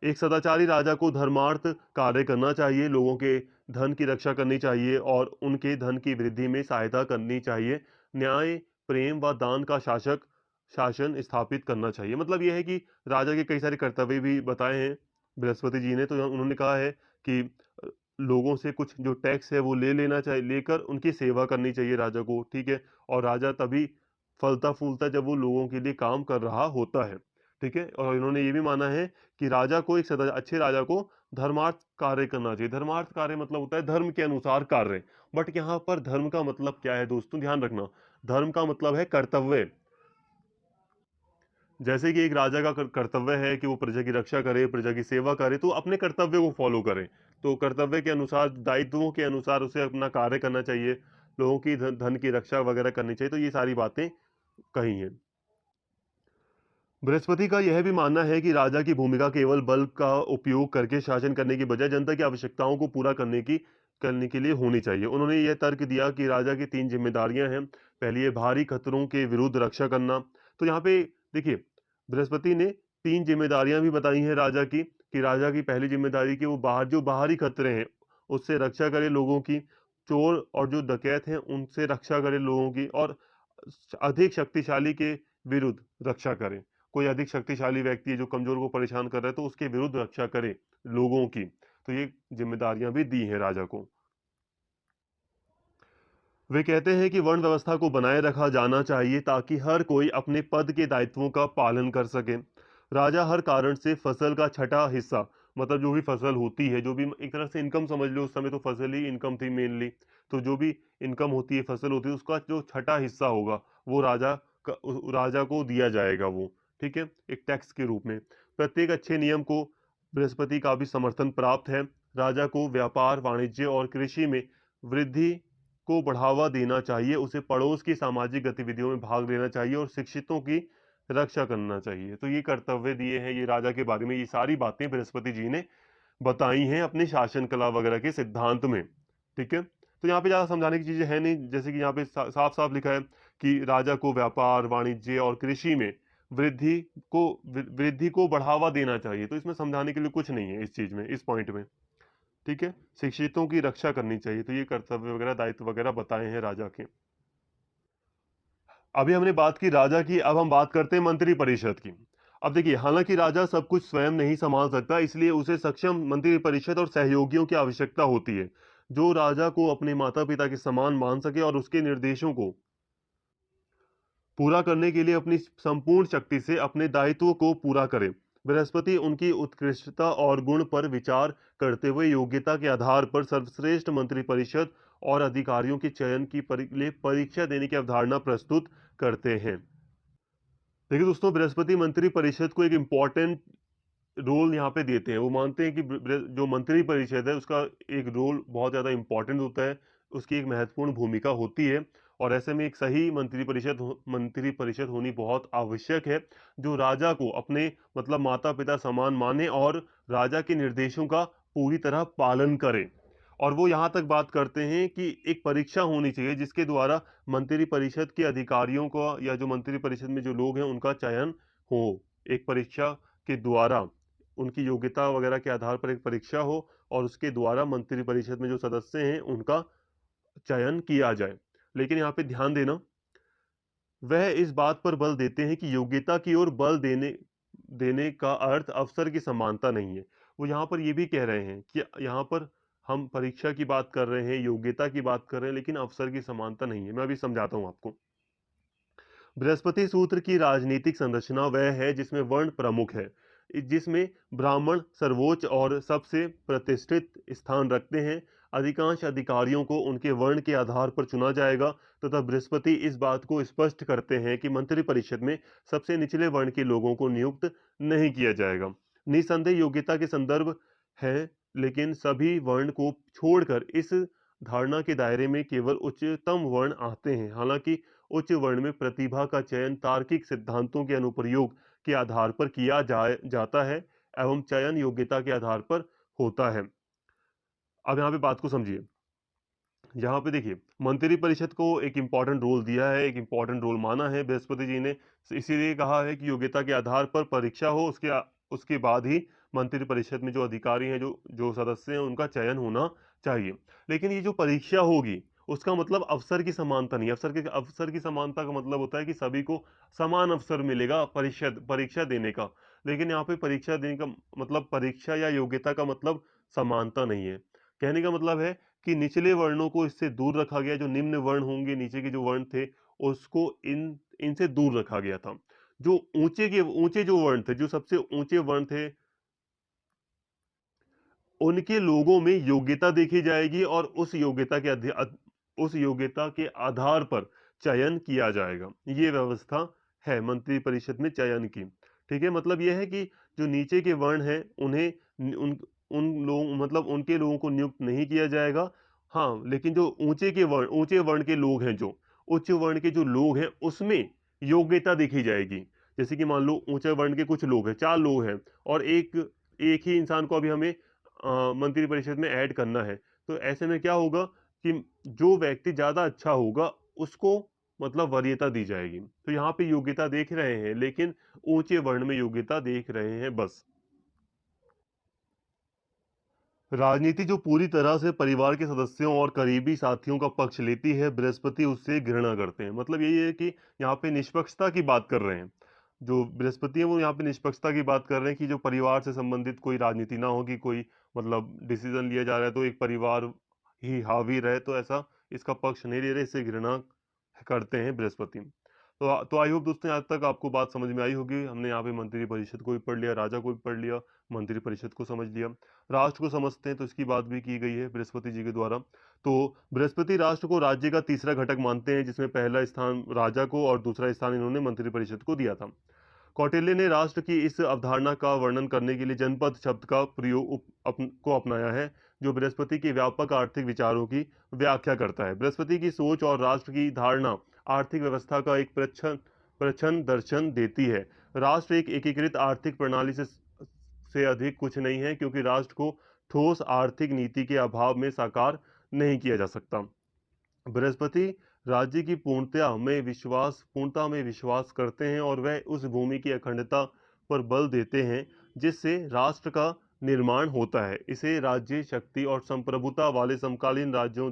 एक सदाचारी राजा को धर्मार्थ कार्य करना चाहिए, लोगों के धन की रक्षा करनी चाहिए और उनके धन की वृद्धि में सहायता करनी चाहिए। न्याय, प्रेम व दान का शासन स्थापित करना चाहिए। मतलब यह है कि राजा के कई सारे कर्तव्य भी बताए हैं बृहस्पति जी ने। तो उन्होंने कहा है कि लोगों से कुछ जो टैक्स है वो ले लेना चाहिए, लेकर उनकी सेवा करनी चाहिए राजा को। ठीक है, और राजा तभी फलता फूलता जब वो लोगों के लिए काम कर रहा होता है। ठीक है, और इन्होंने ये भी माना है कि राजा को, अच्छे राजा को धर्मार्थ कार्य करना चाहिए। धर्मार्थ कार्य मतलब होता है धर्म के अनुसार कार्य। बट यहाँ पर धर्म का मतलब क्या है दोस्तों, ध्यान रखना, धर्म का मतलब है कर्तव्य। जैसे कि एक राजा का कर्तव्य है कि वो प्रजा की रक्षा करे, प्रजा की सेवा करे, तो अपने कर्तव्य को फॉलो करे। तो कर्तव्य के अनुसार, दायित्वों के अनुसार उसे अपना कार्य करना चाहिए, लोगों की धन की रक्षा वगैरह करनी चाहिए। तो ये सारी बातें कही हैं। बृहस्पति का यह भी मानना है कि राजा की भूमिका केवल बल का उपयोग करके शासन करने की बजाय जनता की आवश्यकताओं को पूरा करने के लिए होनी चाहिए। उन्होंने यह तर्क दिया कि राजा की 3 जिम्मेदारियां हैं। पहली है भारी खतरों के विरुद्ध रक्षा करना। तो यहाँ पे देखिए, बृहस्पति ने 3 जिम्मेदारियां भी बताई हैं राजा की, कि राजा की पहली जिम्मेदारी कि वो जो बाहरी खतरे हैं उससे रक्षा करे लोगों की, चोर और जो डकैत हैं उनसे रक्षा करे लोगों की, और अधिक शक्तिशाली के विरुद्ध रक्षा करे। कोई अधिक शक्तिशाली व्यक्ति है जो कमजोर को परेशान कर रहा है, तो उसके विरुद्ध रक्षा करे लोगों की। तो ये जिम्मेदारियां भी दी हैं राजा को। वे कहते हैं कि वर्ण व्यवस्था को बनाए रखा जाना चाहिए ताकि हर कोई अपने पद के दायित्वों का पालन कर सके। राजा हर कारण से फसल का छठा हिस्सा, मतलब जो भी फसल होती है, जो भी एक तरह से इनकम समझ लो, उस समय तो फसल ही इनकम थी मेनली। तो जो भी इनकम होती है, फसल होती है, उसका जो छठा हिस्सा होगा वो राजा को दिया जाएगा वो। ठीक है, एक टैक्स के रूप में। प्रत्येक अच्छे नियम को बृहस्पति का भी समर्थन प्राप्त है। राजा को व्यापार, वाणिज्य और कृषि में वृद्धि को बढ़ावा देना चाहिए, उसे पड़ोस की सामाजिक गतिविधियों में भाग लेना चाहिए और शिक्षितों की रक्षा करना चाहिए। तो ये कर्तव्य दिए हैं, ये राजा के बारे में ये सारी बातें बृहस्पति जी ने बताई हैं अपने शासन कला वगैरह के सिद्धांत में। ठीक है, तो यहाँ पे ज़्यादा समझाने की चीज़ें है नहीं, जैसे कि यहाँ पे साफ साफ लिखा है कि राजा को व्यापार, वाणिज्य और कृषि में वृद्धि वृद्धि को बढ़ावा देना चाहिए। तो इसमें समझाने के लिए कुछ नहीं है इस चीज़ में, इस पॉइंट में। ठीक है, शिक्षितों की रक्षा करनी चाहिए। तो ये कर्तव्य वगैरह, दायित्व वगैरह बताए हैं राजा के। अभी हमने बात की राजा की, अब हम बात करते हैं मंत्री परिषद की। अब देखिए, हालांकि राजा सब कुछ स्वयं नहीं संभाल सकता, इसलिए उसे सक्षम मंत्री परिषद और सहयोगियों की आवश्यकता होती है, जो राजा को अपने माता पिता के समान मान सके और उसके निर्देशों को पूरा करने के लिए अपनी संपूर्ण शक्ति से अपने दायित्व को पूरा करे। बृहस्पति उनकी उत्कृष्टता और गुण पर विचार करते हुए योग्यता के आधार पर सर्वश्रेष्ठ मंत्री परिषद और अधिकारियों के चयन की लिए परीक्षा देने की अवधारणा प्रस्तुत करते हैं। देखिए दोस्तों, बृहस्पति मंत्री परिषद को एक इम्पॉर्टेंट रोल यहाँ पे देते हैं। वो मानते हैं कि जो मंत्री परिषद है उसका एक रोल बहुत ज़्यादा इम्पोर्टेंट होता है, उसकी एक महत्वपूर्ण भूमिका होती है, और ऐसे में एक सही मंत्री परिषद होनी बहुत आवश्यक है, जो राजा को अपने मतलब माता पिता समान माने और राजा के निर्देशों का पूरी तरह पालन करे। और वो यहाँ तक बात करते हैं कि एक परीक्षा होनी चाहिए जिसके द्वारा मंत्री परिषद के अधिकारियों का या जो मंत्री परिषद में जो लोग हैं उनका चयन हो। एक परीक्षा के द्वारा उनकी योग्यता वगैरह के आधार पर एक परीक्षा हो और उसके द्वारा मंत्री परिषद में जो सदस्य हैं उनका चयन किया जाए। लेकिन यहाँ पे ध्यान देना, वह इस बात पर बल देते हैं कि योग्यता की ओर बल देने देने का अर्थ अवसर की समानता नहीं है। वो यहाँ पर ये भी कह रहे हैं कि यहाँ पर हम परीक्षा की बात कर रहे हैं, योग्यता की बात कर रहे हैं, लेकिन अवसर की समानता नहीं है। मैं अभी समझाता हूँ आपको। बृहस्पति सूत्र की राजनीतिक संरचना वह है जिसमें वर्ण प्रमुख है, जिसमें ब्राह्मण सर्वोच्च और सबसे प्रतिष्ठित स्थान रखते हैं। अधिकांश अधिकारियों को उनके वर्ण के आधार पर चुना जाएगा तथा बृहस्पति इस बात को स्पष्ट करते हैं कि मंत्री परिषद में सबसे निचले वर्ण के लोगों को नियुक्त नहीं किया जाएगा। निसंदेह योग्यता के संदर्भ है, लेकिन सभी वर्ण को छोड़कर इस धारणा के दायरे में केवल उच्चतम वर्ण आते हैं। हालांकि उच्च वर्ण में प्रतिभा का चयन तार्किक सिद्धांतों के अनुप्रयोग के आधार पर किया जाता है एवं चयन योग्यता के आधार पर होता है। अब यहाँ पे बात को समझिए। यहाँ पे देखिए, मंत्री परिषद को एक इंपॉर्टेंट रोल दिया है, एक इंपॉर्टेंट रोल माना है बृहस्पति जी ने, इसीलिए कहा है कि योग्यता के आधार पर परीक्षा हो, उसके बाद ही मंत्री परिषद में जो अधिकारी हैं, जो जो सदस्य हैं, उनका चयन होना चाहिए। लेकिन ये जो परीक्षा होगी उसका मतलब अवसर की समानता नहीं। अवसर की समानता का मतलब होता है कि सभी को समान अवसर मिलेगा परीक्षा देने का। लेकिन यहाँ पे परीक्षा देने का मतलब, परीक्षा या योग्यता का मतलब समानता नहीं है। कहने का मतलब है कि निचले वर्णों को इससे दूर रखा गया, जो निम्न वर्ण होंगे, नीचे के जो वर्ण थे उसको इनसे दूर रखा गया था। जो ऊंचे जो वर्ण थे, जो सबसे ऊंचे वर्ण थे, उनके लोगों में योग्यता देखी जाएगी और उस योग्यता के आधार पर चयन किया जाएगा। ये व्यवस्था है मंत्री परिषद में चयन की। ठीक है, मतलब यह है कि जो नीचे के वर्ण हैं उन्हें उन उन लोग मतलब उनके लोगों को नियुक्त नहीं किया जाएगा। हाँ, लेकिन जो ऊंचे वर्ण के लोग हैं, जो उच्च वर्ण के जो लोग हैं, उसमें योग्यता देखी जाएगी। जैसे कि मान लो ऊंचे वर्ण के कुछ लोग हैं, 4 लोग हैं, और एक एक ही इंसान को अभी हमें मंत्री परिषद में ऐड करना है। तो ऐसे में क्या होगा कि जो व्यक्ति ज्यादा अच्छा होगा उसको मतलब वरीयता दी जाएगी। तो यहाँ पे योग्यता देख रहे हैं, लेकिन ऊंचे वर्ण में योग्यता देख रहे हैं बस। राजनीति जो पूरी तरह से परिवार के सदस्यों और करीबी साथियों का पक्ष लेती है, बृहस्पति उससे घृणा करते हैं। मतलब यही है कि यहाँ पे निष्पक्षता की बात कर रहे हैं। जो बृहस्पति है वो यहाँ पे निष्पक्षता की बात कर रहे हैं कि जो परिवार से संबंधित कोई राजनीति ना हो, कि कोई मतलब डिसीजन लिया जा रहा है तो एक परिवार ही हावी रहे, तो ऐसा इसका पक्ष नहीं ले रहे, इससे घृणा करते हैं बृहस्पति। तो आई होप दोस्तों आज तक आपको बात समझ में आई होगी। हमने यहाँ पे मंत्री परिषद को भी पढ़ लिया, राजा को भी पढ़ लिया, मंत्री परिषद को समझ लिया, राष्ट्र को समझते हैं तो इसकी बात भी की गई है बृहस्पति जी के द्वारा। तो बृहस्पति राष्ट्र को राज्य का तीसरा घटक मानते हैं, जिसमें पहला स्थान राजा को और दूसरा स्थान इन्होंने मंत्री परिषद को दिया था। कौटिल्य ने राष्ट्र की इस अवधारणा का वर्णन करने के लिए जनपद शब्द का प्रयोग को अपनाया है, जो बृहस्पति के व्यापक आर्थिक विचारों की व्याख्या करता है। बृहस्पति की सोच और राष्ट्र की धारणा आर्थिक व्यवस्था का एक प्रच्छन्न दर्शन देती है। राष्ट्र एक एकीकृत आर्थिक प्रणाली से अधिक कुछ नहीं है, क्योंकि राष्ट्र को ठोस आर्थिक नीति के अभाव में साकार नहीं किया जा सकता। बृहस्पति राज्य की पूर्णता में विश्वास करते हैं और वह उस भूमि की अखंडता पर बल देते हैं जिससे राष्ट्र का निर्माण होता है। इसे राज्य शक्ति और संप्रभुता वाले समकालीन राज्यों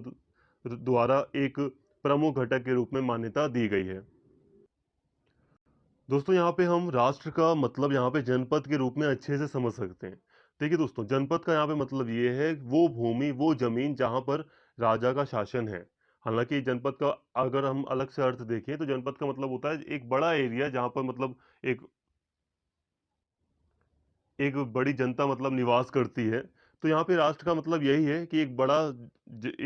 द्वारा एक प्रमुख घटक के रूप में मान्यता दी गई है। दोस्तों, यहाँ पे हम राष्ट्र का मतलब यहाँ पे जनपद के रूप में अच्छे से समझ सकते हैं। देखिए दोस्तों, जनपद का यहाँ पे मतलब ये है वो भूमि, वो जमीन जहाँ पर राजा का शासन है। हालांकि जनपद का अगर हम अलग से अर्थ देखें तो जनपद का मतलब होता है एक बड़ा एरिया जहाँ पर मतलब एक एक बड़ी जनता मतलब निवास करती है। तो यहाँ पे राष्ट्र का मतलब यही है कि एक बड़ा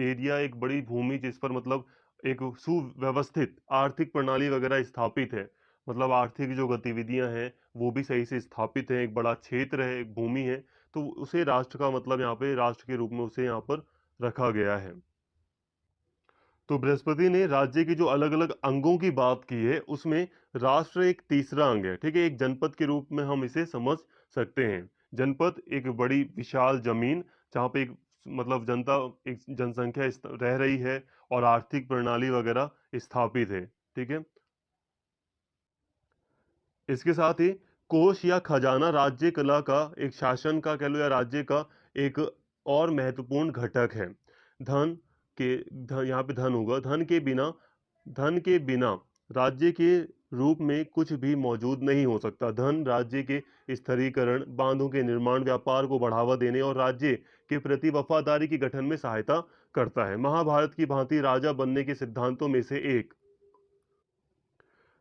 एरिया, एक बड़ी भूमि जिस पर मतलब एक सुव्यवस्थित आर्थिक प्रणाली वगैरह स्थापित है। मतलब आर्थिक जो गतिविधियां हैं वो भी सही से स्थापित है, एक बड़ा क्षेत्र है, एक भूमि है। तो उसे राष्ट्र का मतलब यहाँ पे राष्ट्र के रूप में उसे यहाँ पर रखा गया है। तो बृहस्पति ने राज्य की जो अलग अलग अंगों की बात की है उसमें राष्ट्र एक तीसरा अंग है। ठीक है, एक जनपद के रूप में हम इसे समझ सकते हैं। जनपद एक बड़ी विशाल जमीन जहाँ पे एक मतलब जनता, एक जनसंख्या रह रही है और आर्थिक प्रणाली वगैरह स्थापित है। ठीक है, इसके साथ ही कोष या खजाना राज्य कला का, एक शासन का कह लो या राज्य का एक और महत्वपूर्ण घटक है। धन यहाँ पे धन होगा। धन के बिना राज्य के रूप में कुछ भी मौजूद नहीं हो सकता। धन राज्य के स्थिरीकरण, बांधों के निर्माण, व्यापार को बढ़ावा देने और राज्य के प्रति वफादारी की गठन में सहायता करता है। महाभारत की भांति राजा बनने के सिद्धांतों में से एक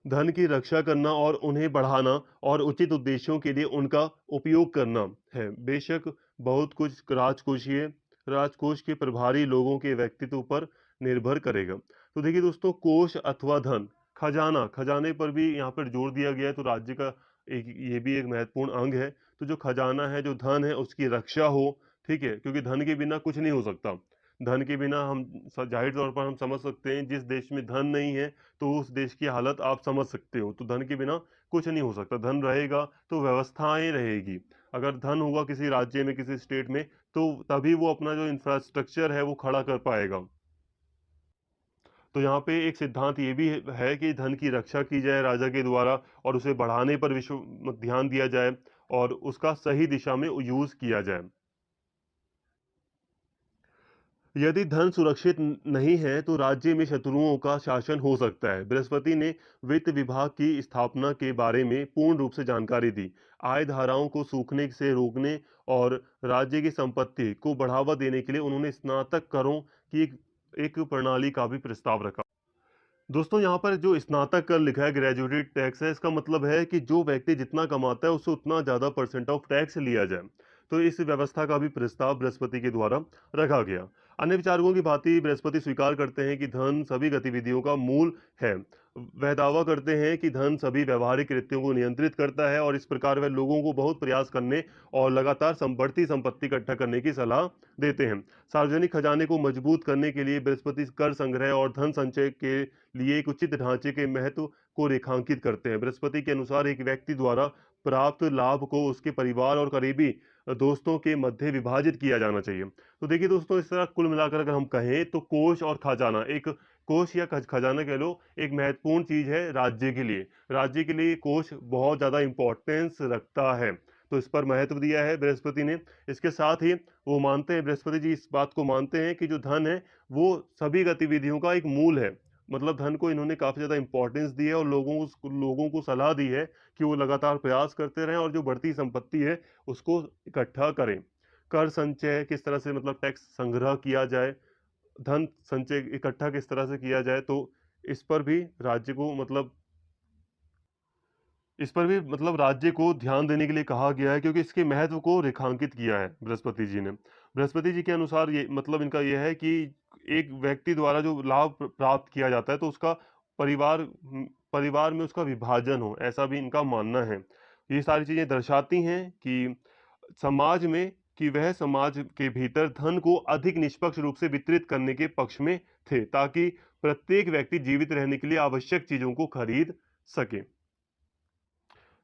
धन की रक्षा करना और उन्हें बढ़ाना और उचित उद्देश्यों के लिए उनका उपयोग करना है। बेशक बहुत कुछ राजकोष के प्रभारी लोगों के व्यक्तित्व पर निर्भर करेगा। तो देखिए दोस्तों, कोष अथवा धन, खजाने पर भी यहाँ पर जोर दिया गया है। तो राज्य का एक ये भी एक महत्वपूर्ण अंग है। तो जो खजाना है, जो धन है, उसकी रक्षा हो। ठीक है, क्योंकि धन के बिना कुछ नहीं हो सकता। धन के बिना हम जाहिर तौर पर हम समझ सकते हैं, जिस देश में धन नहीं है तो उस देश की हालत आप समझ सकते हो। तो धन के बिना कुछ नहीं हो सकता। धन रहेगा तो व्यवस्थाएं रहेगी। अगर धन होगा किसी राज्य में, किसी स्टेट में, तो तभी वो अपना जो इंफ्रास्ट्रक्चर है वो खड़ा कर पाएगा। तो यहाँ पे एक सिद्धांत ये भी है कि धन की रक्षा की जाए राजा के द्वारा और उसे बढ़ाने पर ध्यान दिया जाए और उसका सही दिशा में यूज किया जाए। यदि धन सुरक्षित नहीं है तो राज्य में शत्रुओं का शासन हो सकता है। बृहस्पति ने वित्त विभाग की स्थापना के बारे में पूर्ण रूप से जानकारी दी। आय धाराओं को सूखने से रोकने और राज्य की संपत्ति को बढ़ावा देने के लिए उन्होंने स्नातक करों की एक प्रणाली का भी प्रस्ताव रखा। दोस्तों, यहाँ पर जो स्नातक कर लिखा है, ग्रेजुएटेड टैक्स है, इसका मतलब है कि जो व्यक्ति जितना कमाता है उससे उतना ज्यादा परसेंट ऑफ टैक्स लिया जाए। तो इस व्यवस्था का भी प्रस्ताव बृहस्पति के द्वारा रखा गया। अन्य विचारकों की भांति बृहस्पति स्वीकार करते हैं कि धन सभी गतिविधियों का मूल है। वह दावा करते हैं कि धन सभी व्यवहारिक कृत्यों को नियंत्रित करता है और इस प्रकार वह लोगों को बहुत प्रयास करने और लगातार बढ़ती संपत्ति इकट्ठा करने की सलाह देते हैं। सार्वजनिक खजाने को मजबूत करने के लिए बृहस्पति कर संग्रह और धन संचय के लिए एक उचित ढांचे के महत्व को रेखांकित करते हैं। बृहस्पति के अनुसार एक व्यक्ति द्वारा प्राप्त लाभ को उसके परिवार और करीबी दोस्तों के मध्य विभाजित किया जाना चाहिए। तो देखिए दोस्तों, इस तरह कुल मिलाकर अगर हम कहें तो कोष और खजाना, एक कोष या खजाना कह लो, एक महत्वपूर्ण चीज है राज्य के लिए। राज्य के लिए कोष बहुत ज्यादा इंपॉर्टेंस रखता है। तो इस पर महत्व दिया है बृहस्पति ने। इसके साथ ही वो मानते हैं, बृहस्पति जी इस बात को मानते हैं कि जो धन है वो सभी गतिविधियों का एक मूल है। मतलब धन को इन्होंने काफी ज्यादा इंपॉर्टेंस दी है और लोगों को सलाह दी है कि वो लगातार प्रयास करते रहें और जो बढ़ती संपत्ति है उसको इकट्ठा करें। कर संचय किस तरह से, मतलब टैक्स संग्रह किया जाए, धन संचय इकट्ठा किस तरह से किया जाए, तो इस पर भी राज्य को मतलब इस पर भी मतलब राज्य को ध्यान देने के लिए कहा गया है, क्योंकि इसके महत्व को रेखांकित किया है बृहस्पति जी ने। बृहस्पति जी के अनुसार ये मतलब इनका यह है कि एक व्यक्ति द्वारा जो लाभ प्राप्त किया जाता है तो उसका परिवार परिवार में उसका विभाजन हो, ऐसा भी इनका मानना है। ये सारी चीजें दर्शाती हैं कि समाज में कि वह समाज के भीतर धन को अधिक निष्पक्ष रूप से वितरित करने के पक्ष में थे, ताकि प्रत्येक व्यक्ति जीवित रहने के लिए आवश्यक चीजों को खरीद सके।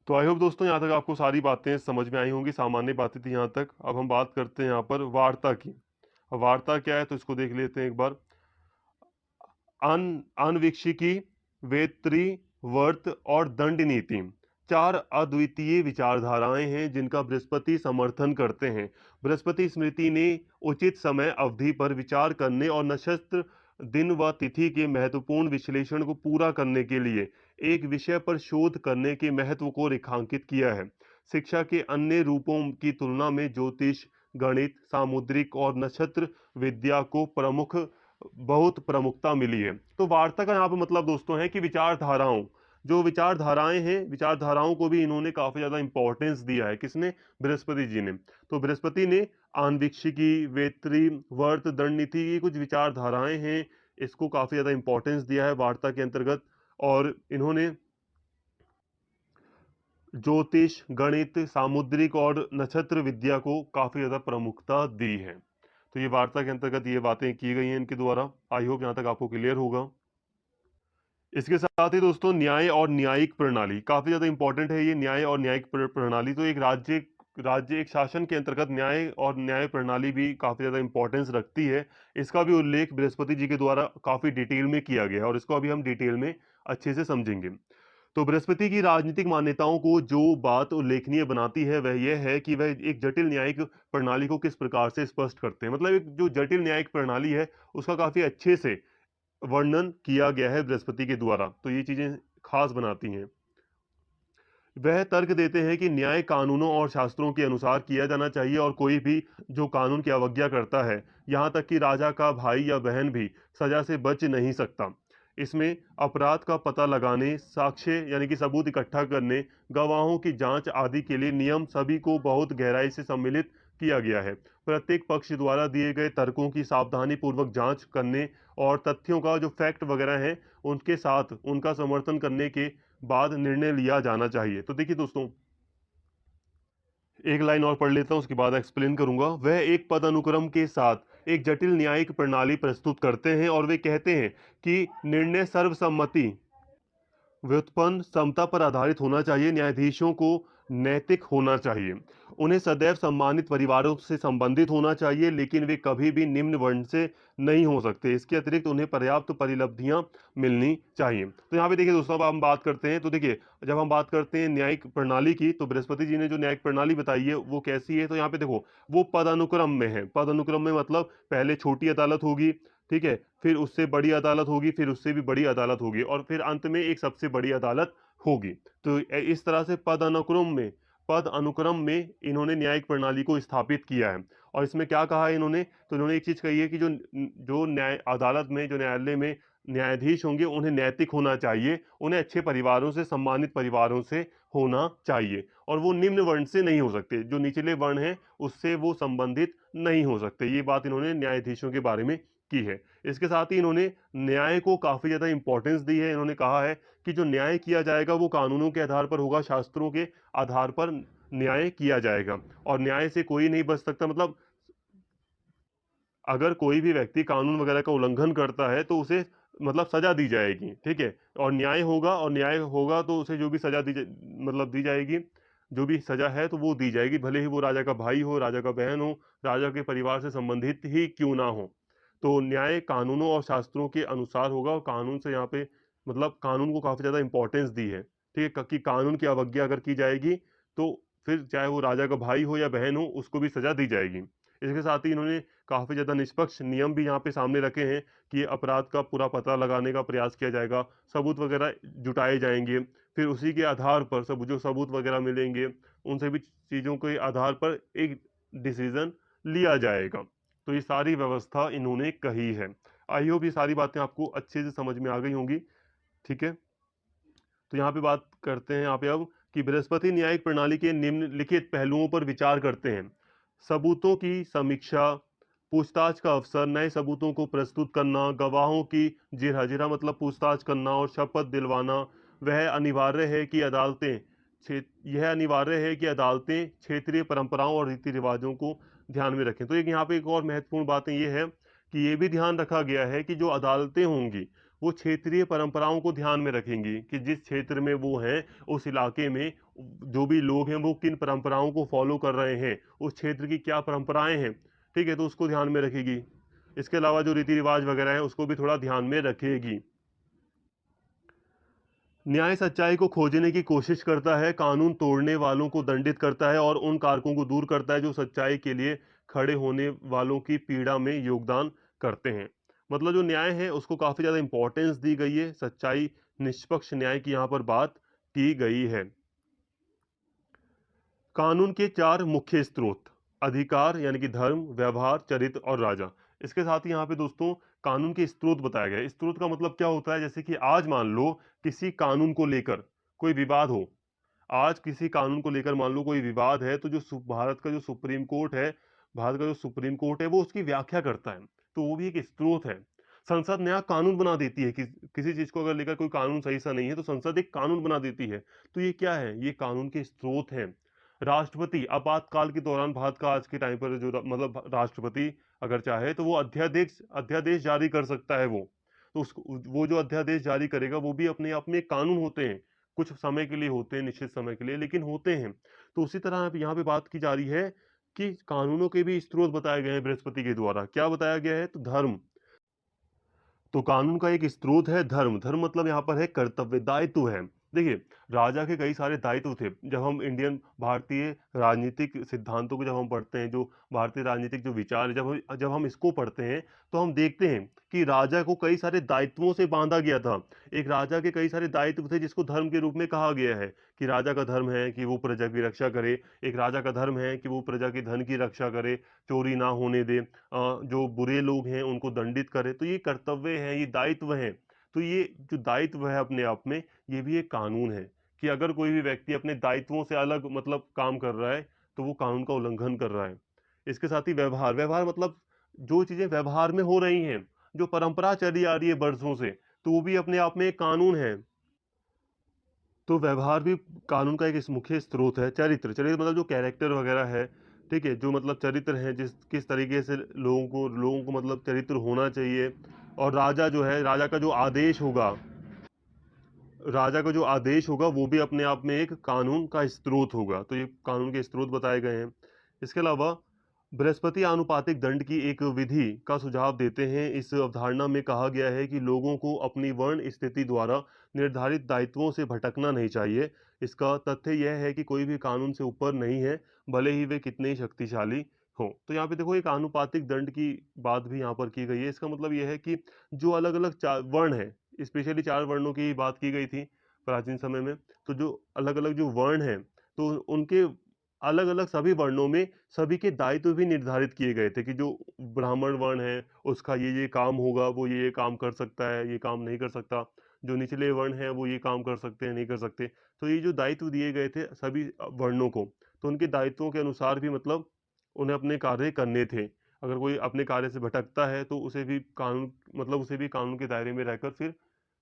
तो आई होप दोस्तों यहाँ तक आपको सारी बातें समझ में आई होंगी, सामान्य बातें थी यहाँ तक। अब हम बात करते हैं यहाँ पर वार्ता की। अब वार्ता क्या है तो इसको देख लेते हैं एक बार। अनविक्षिकी, वेत्री, वर्त और दंड नीति चार अद्वितीय विचारधाराएं हैं जिनका बृहस्पति समर्थन करते हैं। बृहस्पति स्मृति ने उचित समय अवधि पर विचार करने और नक्षत्र, दिन व तिथि के महत्वपूर्ण विश्लेषण को पूरा करने के लिए एक विषय पर शोध करने के महत्व को रेखांकित किया है। शिक्षा के अन्य रूपों की तुलना में ज्योतिष, गणित, सामुद्रिक और नक्षत्र विद्या को बहुत प्रमुखता मिली है। तो वार्ता का यहाँ पे मतलब दोस्तों है कि विचारधाराओं, जो विचारधाराएं हैं, विचारधाराओं को भी इन्होंने काफी ज्यादा इंपॉर्टेंस दिया है। किसने? बृहस्पति जी ने। तो बृहस्पति ने आन्वीक्षिकी, वेत्री, वर्त, दंड नीति, ये कुछ विचारधाराएं हैं, इसको काफी ज्यादा इंपॉर्टेंस दिया है वार्ता के अंतर्गत। और इन्होंने ज्योतिष, गणित, सामुद्रिक और नक्षत्र विद्या को काफी ज्यादा प्रमुखता दी है। तो ये वार्ता के अंतर्गत ये बातें की गई हैं इनके द्वारा। आई होप यहाँ तक आपको क्लियर होगा। इसके साथ ही दोस्तों न्याय और न्यायिक प्रणाली काफी ज्यादा इंपॉर्टेंट है। ये न्याय और न्यायिक प्रणाली, तो एक राज्य एक शासन के अंतर्गत न्याय और न्याय प्रणाली भी काफी ज्यादा इंपॉर्टेंस रखती है। इसका भी उल्लेख बृहस्पति जी के द्वारा काफी डिटेल में किया गया है और इसको अभी हम डिटेल में अच्छे से समझेंगे। तो बृहस्पति की राजनीतिक मान्यताओं को जो बात उल्लेखनीय बनाती है वह यह है कि वह एक जटिल न्यायिक प्रणाली को किस प्रकार से स्पष्ट करते हैं। मतलब एक जो जटिल न्यायिक प्रणाली है उसका काफी अच्छे से वर्णन किया गया है बृहस्पति के द्वारा, तो ये चीजें खास बनाती हैं। वह तर्क देते हैं कि न्याय कानूनों और शास्त्रों के अनुसार किया जाना चाहिए और कोई भी जो कानून की अवज्ञा करता है, यहाँ तक कि राजा का भाई या बहन भी सजा से बच नहीं सकता। इसमें अपराध का पता लगाने, साक्ष्य यानी कि सबूत इकट्ठा करने, गवाहों की जांच आदि के लिए नियम सभी को बहुत गहराई से सम्मिलित किया गया है। प्रत्येक पक्ष द्वारा दिए गए तर्कों की सावधानी पूर्वक जांच करने और तथ्यों का जो फैक्ट वगैरह है उनके साथ उनका समर्थन करने के बाद निर्णय लिया जाना चाहिए। तो देखिए दोस्तों, एक लाइन और पढ़ लेता हूं, उसके बाद एक्सप्लेन करूंगा। वह एक पद अनुक्रम के साथ एक जटिल न्यायिक प्रणाली प्रस्तुत करते हैं और वे कहते हैं कि निर्णय सर्वसम्मति, व्युत्पन्न समता पर आधारित होना चाहिए। न्यायाधीशों को नैतिक होना चाहिए। उन्हें सदैव सम्मानित परिवारों से संबंधित होना चाहिए, लेकिन वे कभी भी निम्न वर्ण से नहीं हो सकते। इसके अतिरिक्त उन्हें पर्याप्त परिलब्धियां मिलनी चाहिए। तो यहाँ पे देखिए दोस्तों, अब हम बात करते हैं। तो देखिए, जब हम बात करते हैं न्यायिक प्रणाली की, तो बृहस्पति जी ने जो न्यायिक प्रणाली बताई है वो कैसी है। तो यहाँ पे देखो, वो पद अनुक्रम में है। पद अनुक्रम में मतलब पहले छोटी अदालत होगी, ठीक है, फिर उससे बड़ी अदालत होगी, फिर उससे भी बड़ी अदालत होगी और फिर अंत में एक सबसे बड़ी अदालत होगी। तो इस तरह से पद अनुक्रम में इन्होंने न्यायिक प्रणाली को स्थापित किया है। और इसमें क्या कहा है इन्होंने? तो इन्होंने एक चीज कही है कि जो जो न्याय अदालत में, जो न्यायालय में न्यायाधीश होंगे उन्हें नैतिक होना चाहिए, उन्हें अच्छे परिवारों से, सम्मानित परिवारों से होना चाहिए और वो निम्न वर्ण से नहीं हो सकते। जो निचले वर्ण है उससे वो संबंधित नहीं हो सकते। ये बात इन्होंने न्यायाधीशों के बारे में की है। इसके साथ ही इन्होंने न्याय को काफी ज्यादा इंपॉर्टेंस दी है। इन्होंने कहा है कि जो न्याय किया जाएगा वो कानूनों के आधार पर होगा, शास्त्रों के आधार पर न्याय किया जाएगा और न्याय से कोई नहीं बच सकता। मतलब अगर कोई भी व्यक्ति कानून वगैरह का उल्लंघन करता है तो उसे मतलब सजा दी जाएगी, ठीक है, और न्याय होगा तो उसे जो भी सजा मतलब दी जाएगी, जो भी सजा है तो वो दी जाएगी, भले ही वो राजा का भाई हो, राजा का बहन हो, राजा के परिवार से संबंधित ही क्यों ना हो। तो न्याय कानूनों और शास्त्रों के अनुसार होगा और कानून से यहाँ पे मतलब कानून को काफी ज्यादा इंपॉर्टेंस दी है, ठीक है, कि कानून की अवज्ञा अगर की जाएगी तो फिर चाहे वो राजा का भाई हो या बहन हो उसको भी सजा दी जाएगी। इसके साथ ही इन्होंने काफी ज्यादा निष्पक्ष नियम भी यहाँ पे सामने रखे हैं कि अपराध का पूरा पता लगाने का प्रयास किया जाएगा, सबूत वगैरह जुटाए जाएंगे, फिर उसी के आधार पर सब जो सबूत वगैरह मिलेंगे उन सभी चीजों के आधार पर एक डिसीजन लिया जाएगा। तो ये सारी व्यवस्था इन्होंने कही है। आई होप ये सारी बातें आपको अच्छे से समझ में आ गई होंगी, ठीक है। तो यहाँ पे बात करते हैं यहाँ पे अब कि बृहस्पति न्यायिक प्रणाली के निम्नलिखित पहलुओं पर विचार करते हैं। सबूतों की समीक्षा, पूछताछ का अवसर, नए सबूतों को प्रस्तुत करना, गवाहों की जिरह मतलब पूछताछ करना और शपथ दिलवाना। वह अनिवार्य है कि अदालतें यह अनिवार्य है कि अदालतें क्षेत्रीय परंपराओं और रीति रिवाजों को ध्यान में रखें। तो एक यहाँ पे एक और महत्वपूर्ण बात ये है कि ये भी ध्यान रखा गया है कि जो अदालतें होंगी वो क्षेत्रीय परंपराओं को ध्यान में रखेंगी कि जिस क्षेत्र में वो हैं, उस इलाके में जो भी लोग हैं वो किन परंपराओं को फॉलो कर रहे हैं, उस क्षेत्र की क्या परंपराएं हैं, ठीक है, तो उसको ध्यान में रखेगी। इसके अलावा जो रीति रिवाज वगैरह है उसको भी थोड़ा ध्यान में रखेगी। न्याय सच्चाई को खोजने की कोशिश करता है, कानून तोड़ने वालों को दंडित करता है और उन कारकों को दूर करता है जो सच्चाई के लिए खड़े होने वालों की पीड़ा में योगदान करते हैं। मतलब जो न्याय है उसको काफी ज्यादा इंपॉर्टेंस दी गई है, सच्चाई निष्पक्ष न्याय की यहाँ पर बात की गई है। कानून के चार मुख्य स्रोत: अधिकार यानी कि धर्म, व्यवहार, चरित्र और राजा। इसके साथ ही यहाँ पे दोस्तों कानून के स्रोत बताया गया है। स्रोत का मतलब क्या होता है, जैसे कि आज मान लो किसी कानून को लेकर कोई विवाद हो, आज किसी कानून को लेकर मान लो कोई विवाद है, तो जो भारत का जो सुप्रीम कोर्ट है, भारत का जो सुप्रीम कोर्ट है वो उसकी व्याख्या करता है, तो वो भी एक स्रोत है। संसद नया कानून बना देती है कि किसी चीज को अगर लेकर कोई कानून सही सा नहीं है तो संसद एक कानून बना देती है, तो ये क्या है, ये कानून के स्रोत हैं। राष्ट्रपति आपातकाल के दौरान, भारत का आज के टाइम पर जो मतलब राष्ट्रपति अगर चाहे तो वो अध्यादेश अध्यादेश जारी कर सकता है। वो तो उसको वो जो अध्यादेश जारी करेगा वो भी अपने आप में एक कानून होते हैं, कुछ समय के लिए होते हैं, निश्चित समय के लिए, लेकिन होते हैं। तो उसी तरह यहाँ पे बात की जा रही है कि कानूनों के भी स्रोत बताए गए हैं बृहस्पति के द्वारा। क्या बताया गया है, तो धर्म। तो कानून का एक स्रोत है धर्म। धर्म मतलब यहाँ पर है कर्तव्य, दायित्व है। देखिए, राजा के कई सारे दायित्व थे। जब हम इंडियन भारतीय राजनीतिक सिद्धांतों को जब हम पढ़ते हैं, जो भारतीय राजनीतिक जो विचार है, जब हम इसको पढ़ते हैं तो हम देखते हैं कि राजा को कई सारे दायित्वों से बांधा गया था। एक राजा के कई सारे दायित्व थे जिसको धर्म के रूप में कहा गया है कि राजा का धर्म है कि वो प्रजा की रक्षा करे। एक राजा का धर्म है कि वो प्रजा के धन की रक्षा करे, चोरी ना होने दे, जो बुरे लोग हैं उनको दंडित करे। तो ये कर्तव्य है, ये दायित्व है। तो ये जो दायित्व है अपने आप में, ये भी एक कानून है कि अगर कोई भी व्यक्ति अपने दायित्वों से अलग मतलब काम कर रहा है तो वो कानून का उल्लंघन कर रहा है। इसके साथ ही व्यवहार। व्यवहार मतलब जो चीजें व्यवहार में हो रही हैं, जो परंपरा चली आ रही है बरसों से, तो वो भी अपने आप में एक कानून है। तो व्यवहार भी कानून का एक मुख्य स्रोत है। चरित्र, चरित्र मतलब जो कैरेक्टर वगैरह है, ठीक है, जो मतलब चरित्र है, जिस किस तरीके से लोगों को मतलब चरित्र होना चाहिए। और राजा जो है, राजा का जो आदेश होगा वो भी अपने आप में एक कानून का स्रोत होगा। तो ये कानून के स्रोत बताए गए हैं। इसके अलावा बृहस्पति आनुपातिक दंड की एक विधि का सुझाव देते हैं। इस अवधारणा में कहा गया है कि लोगों को अपनी वर्ण स्थिति द्वारा निर्धारित दायित्वों से भटकना नहीं चाहिए। इसका तथ्य यह है कि कोई भी कानून से ऊपर नहीं है, भले ही वे कितने ही शक्तिशाली हो। तो यहाँ पे देखो एक आनुपातिक दंड की बात भी यहाँ पर की गई है। इसका मतलब यह है कि जो अलग अलग वर्ण है, स्पेशली चार वर्णों की बात की गई थी प्राचीन समय में। तो जो अलग अलग जो वर्ण हैं, तो उनके अलग अलग सभी वर्णों में सभी के दायित्व भी निर्धारित किए गए थे कि जो ब्राह्मण वर्ण है उसका ये काम होगा, वो ये काम कर सकता है, ये काम नहीं कर सकता। जो निचले वर्ण है वो ये काम कर सकते हैं, नहीं कर सकते। तो ये जो दायित्व दिए गए थे सभी वर्णों को, तो उनके दायित्वों के अनुसार भी मतलब उन्हें अपने कार्य करने थे। अगर कोई अपने कार्य से भटकता है तो उसे भी कानून के दायरे में रहकर फिर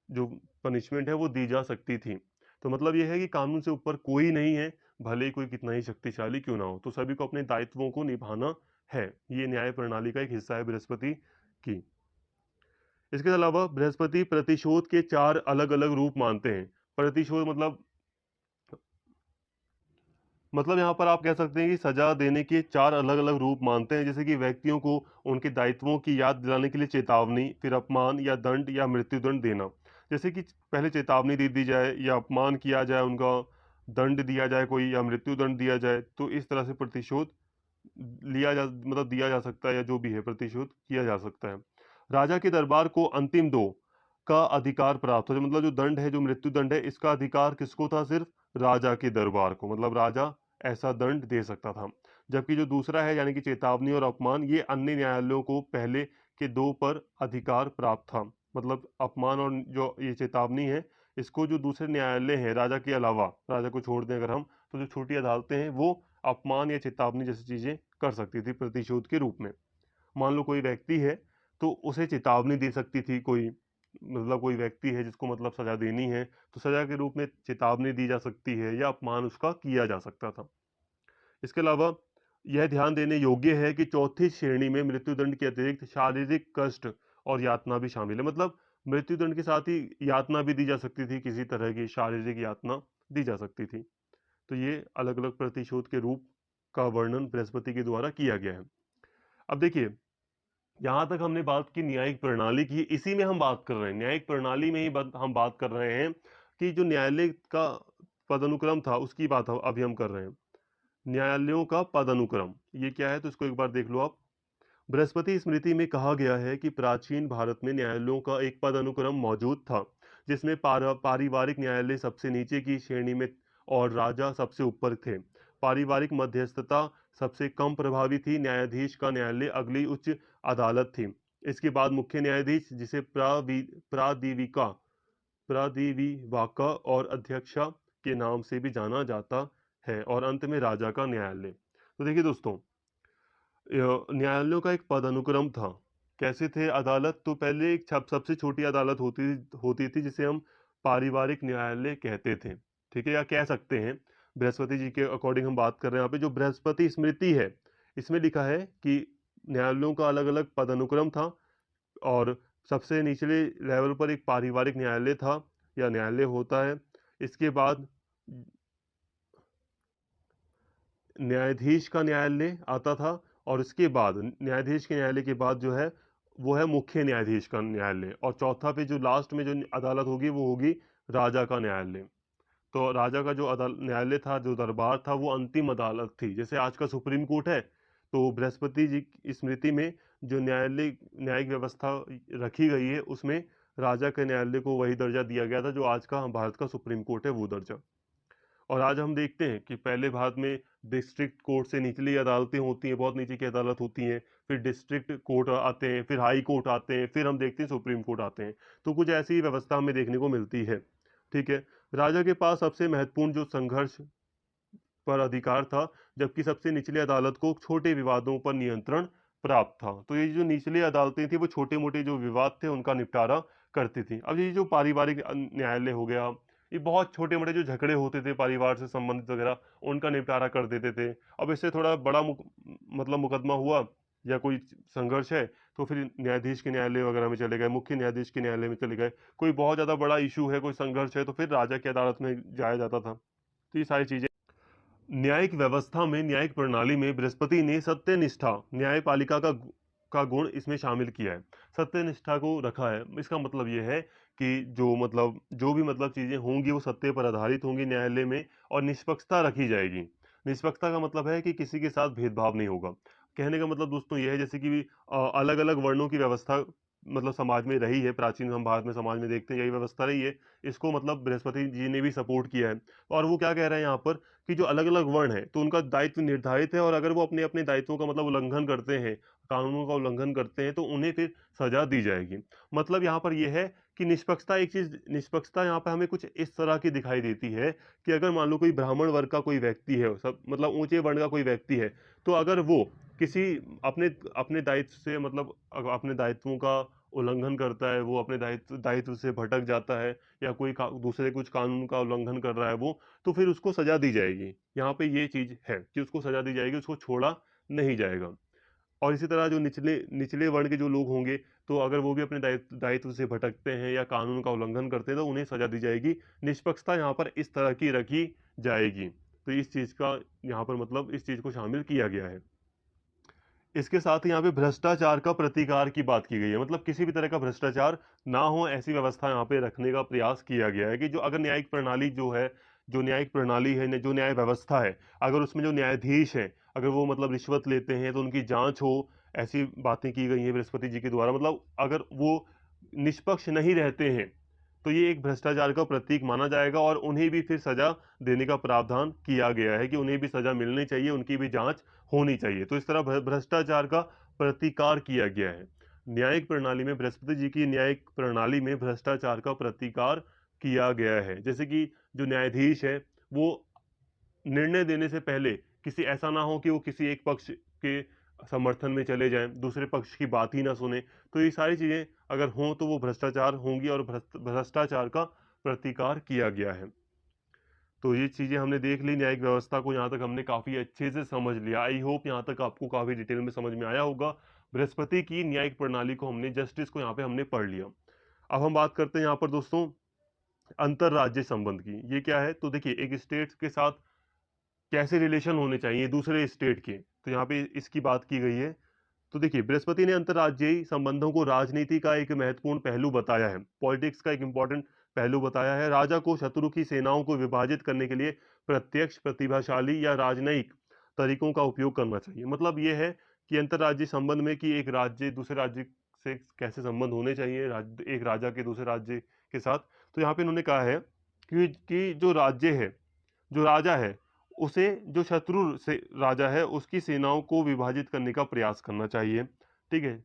जो पनिशमेंट है वो दी जा सकती थी। तो मतलब ये है कि कानून से ऊपर कोई नहीं है, भले ही कोई कितना ही शक्तिशाली क्यों ना हो। तो सभी को अपने दायित्वों को निभाना है। ये न्याय प्रणाली का एक हिस्सा है बृहस्पति की। इसके अलावा बृहस्पति प्रतिशोध के चार अलग अलग रूप मानते हैं। प्रतिशोध मतलब यहाँ पर आप कह सकते हैं कि सजा देने के चार अलग अलग रूप मानते हैं, जैसे कि व्यक्तियों को उनके दायित्वों की याद दिलाने के लिए चेतावनी, फिर अपमान या दंड या मृत्युदंड देना। जैसे कि पहले चेतावनी दे दी जाए या अपमान किया जाए उनका, दंड दिया जाए कोई या मृत्युदंड दिया जाए, तो इस तरह से प्रतिशोध दिया जा सकता है, या जो भी है प्रतिशोध किया जा सकता है। राजा के दरबार को अंतिम दो का अधिकार प्राप्त हो, मतलब जो दंड है, जो मृत्युदंड है, इसका अधिकार किसको था, सिर्फ राजा के दरबार को, मतलब राजा ऐसा दंड दे सकता था। जबकि जो दूसरा है यानी कि चेतावनी और अपमान, ये अन्य न्यायालयों को पहले के दो पर अधिकार प्राप्त था। मतलब अपमान और जो ये चेतावनी है, इसको जो दूसरे न्यायालय हैं राजा के अलावा, राजा को छोड़ दें अगर हम, तो जो छोटी अदालतें हैं वो अपमान या चेतावनी जैसी चीजें कर सकती थी प्रतिशोध के रूप में। मान लो कोई व्यक्ति है तो उसे चेतावनी दे सकती थी कोई, मतलब कोई व्यक्ति है जिसको मतलब सजा देनी है, तो सजा के रूप में चेतावनी दी जा सकती है या अपमान उसका किया जा सकता था। इसके अलावा यह ध्यान देने योग्य है कि चौथी श्रेणी में मृत्युदंड के अतिरिक्त शारीरिक कष्ट और यातना भी शामिल है। मतलब मृत्युदंड के साथ ही यातना भी दी जा सकती थी, किसी तरह की शारीरिक यातना दी जा सकती थी। तो ये अलग अलग प्रतिशोध के रूप का वर्णन बृहस्पति के द्वारा किया गया है। अब देखिए, यहाँ तक हमने बात की न्यायिक प्रणाली की, इसी में हम बात कर रहे हैं, न्यायिक प्रणाली में ही हम बात कर रहे हैं कि जो न्यायालय का पदानुक्रम था उसकी बात अभी हम कर रहे हैं। न्यायालयों का पदानुक्रम ये क्या है, तो इसको एक बार देख लो आप। बृहस्पति स्मृति में कहा गया है कि प्राचीन भारत में न्यायालयों का एक पदानुक्रम मौजूद था, जिसमें पारिवारिक न्यायालय सबसे नीचे की श्रेणी में और राजा सबसे ऊपर थे। पारिवारिक मध्यस्थता सबसे कम प्रभावी थी। न्यायाधीश का न्यायालय अगली उच्च अदालत थी। इसके बाद मुख्य न्यायाधीश, जिसे प्रादिविका प्रादिविवाका और अध्यक्षा के नाम से भी जाना जाता है, और अंत में राजा का न्यायालय। तो देखिए दोस्तों, न्यायालयों का एक पदानुक्रम था। कैसे थे अदालत, तो पहले एक सबसे छोटी अदालत होती होती थी, जिसे हम पारिवारिक न्यायालय कहते थे। ठीक है, या कह सकते हैं। बृहस्पति जी के अकॉर्डिंग हम बात कर रहे हैं यहाँ पे, जो बृहस्पति स्मृति है इसमें लिखा है कि न्यायालयों का अलग अलग पदानुक्रम था, और सबसे निचले लेवल पर एक पारिवारिक न्यायालय था या न्यायालय होता है। इसके बाद न्यायाधीश का न्यायालय आता था, और इसके बाद न्यायाधीश के न्यायालय के बाद जो है वो है मुख्य न्यायाधीश का न्यायालय, और चौथा पे जो लास्ट में जो अदालत होगी वो होगी राजा का न्यायालय। तो राजा का जो न्यायालय था, जो दरबार था, वो अंतिम अदालत थी। जैसे आज का सुप्रीम कोर्ट है, तो बृहस्पति जी की स्मृति में जो न्यायिक व्यवस्था रखी गई है, उसमें राजा के न्यायालय को वही दर्जा दिया गया था जो आज का भारत का सुप्रीम कोर्ट है, वो दर्जा। और आज हम देखते हैं कि पहले भारत में डिस्ट्रिक्ट कोर्ट से निचली अदालतें होती हैं, बहुत नीचे की अदालत होती हैं, फिर डिस्ट्रिक्ट कोर्ट आते हैं, फिर हाई कोर्ट आते हैं, फिर हम देखते हैं सुप्रीम कोर्ट आते हैं। तो कुछ ऐसी व्यवस्था हमें देखने को मिलती है। ठीक है। राजा के पास सबसे महत्वपूर्ण जो संघर्ष पर अधिकार था, जबकि सबसे निचली अदालत को छोटे विवादों पर नियंत्रण प्राप्त था। तो ये जो निचली अदालतें थी वो छोटे मोटे जो विवाद थे उनका निपटारा करती थी। अब ये जो पारिवारिक न्यायालय हो गया, ये बहुत छोटे मोटे जो झगड़े होते थे परिवार से संबंधित वगैरह, उनका निपटारा कर देते थे। अब इससे थोड़ा बड़ा मतलब मुकदमा हुआ या कोई संघर्ष है, तो फिर न्यायाधीश के न्यायालय वगैरह में चले गए, मुख्य न्यायाधीश के न्यायालय में चले गए। कोई बहुत ज्यादा बड़ा इशू है, कोई संघर्ष है, तो फिर राजा की अदालत में जाया जाता था। तो ये सारी चीजें न्यायिक व्यवस्था में, न्यायिक प्रणाली में बृहस्पति ने सत्यनिष्ठा, न्यायपालिका का गुण इसमें शामिल किया है। सत्यनिष्ठा को रखा है, इसका मतलब ये है कि जो भी चीजें होंगी वो सत्य पर आधारित होंगी न्यायालय में, और निष्पक्षता रखी जाएगी। निष्पक्षता का मतलब है कि किसी के साथ भेदभाव नहीं होगा। कहने का मतलब दोस्तों ये है, जैसे कि अलग अलग वर्णों की व्यवस्था समाज में रही है, प्राचीन हम भारत में समाज में देखते हैं यही व्यवस्था रही है। इसको बृहस्पति जी ने भी सपोर्ट किया है। और वो क्या कह रहे हैं यहाँ पर कि जो अलग अलग वर्ण है तो उनका दायित्व निर्धारित है, और अगर वो अपने अपने दायित्वों का उल्लंघन करते हैं, कानूनों का उल्लंघन करते हैं, तो उन्हें फिर सजा दी जाएगी। मतलब यहाँ पर यह है कि निष्पक्षता यहाँ पर हमें कुछ इस तरह की दिखाई देती है कि अगर मान लो कोई ब्राह्मण वर्ग का कोई व्यक्ति है, सब ऊंचे वर्ण का कोई व्यक्ति है, तो अगर वो किसी अपने अपने दायित्व से अपने दायित्वों का उल्लंघन करता है, वो अपने दायित्व से भटक जाता है, या कोई दूसरे कुछ कानून का उल्लंघन कर रहा है वो, तो फिर उसको सजा दी जाएगी। यहाँ पे ये चीज है कि उसको सजा दी जाएगी, उसको छोड़ा नहीं जाएगा। और इसी तरह जो निचले निचले वर्ण के जो लोग होंगे, तो अगर वो भी अपने दायित्व से भटकते हैं या कानून का उल्लंघन करते हैं, तो उन्हें सजा दी जाएगी। निष्पक्षता यहाँ पर इस तरह की रखी जाएगी। तो इस चीज का यहाँ पर इस चीज को शामिल किया गया है। इसके साथ ही यहाँ पे भ्रष्टाचार का प्रतिकार की बात की गई है, मतलब किसी भी तरह का भ्रष्टाचार ना हो, ऐसी व्यवस्था यहाँ पे रखने का प्रयास किया गया है कि जो अगर न्यायिक प्रणाली जो है, जो न्यायिक प्रणाली है, जो न्याय व्यवस्था है, अगर उसमें जो न्यायाधीश है, अगर वो रिश्वत लेते हैं तो उनकी जांच हो, ऐसी बातें की गई हैं बृहस्पति जी के द्वारा। अगर वो निष्पक्ष नहीं रहते हैं, तो ये एक भ्रष्टाचार का प्रतीक माना जाएगा, और उन्हें भी फिर सजा देने का प्रावधान किया गया है कि उन्हें भी सजा मिलनी चाहिए, उनकी भी जांच होनी चाहिए। तो इस तरह भ्रष्टाचार का प्रतिकार किया गया है। न्यायिक प्रणाली में, बृहस्पति जी की न्यायिक प्रणाली में भ्रष्टाचार का प्रतिकार किया गया है। जैसे कि जो न्यायाधीश है, वो निर्णय देने से पहले किसी ऐसा ना हो कि वो किसी एक पक्ष के समर्थन में चले जाएं, दूसरे पक्ष की बात ही ना सुने। तो ये सारी चीजें अगर हों तो वो भ्रष्टाचार होंगी, और भ्रष्टाचार का प्रतिकार किया गया है। तो ये चीज़ें हमने देख ली, न्यायिक व्यवस्था को यहाँ तक हमने काफ़ी अच्छे से समझ लिया। आई होप यहाँ तक आपको काफ़ी डिटेल में समझ में आया होगा। बृहस्पति की न्यायिक प्रणाली को हमने, जस्टिस को यहाँ पे हमने पढ़ लिया। अब हम बात करते हैं यहाँ पर दोस्तों अंतरराज्यीय संबंध की। ये क्या है? तो देखिए, एक स्टेट के साथ कैसे रिलेशन होने चाहिए दूसरे स्टेट के, तो यहाँ पे इसकी बात की गई है। तो देखिए, बृहस्पति ने अंतर्राज्यीय संबंधों को राजनीति का एक महत्वपूर्ण पहलू बताया है, पॉलिटिक्स का एक इंपॉर्टेंट पहलू बताया है। राजा को शत्रु की सेनाओं को विभाजित करने के लिए प्रत्यक्ष, प्रतिभाशाली या राजनयिक तरीकों का उपयोग करना चाहिए। मतलब ये है कि अंतर्राज्यीय संबंध में कि एक राज्य दूसरे राज्य से कैसे संबंध होने चाहिए, एक राजा के दूसरे राज्य के साथ। तो यहाँ पे इन्होंने कहा है कि जो राज्य है, जो राजा है, उसे जो शत्रु से राजा है उसकी सेनाओं को विभाजित करने का प्रयास करना चाहिए। ठीक है।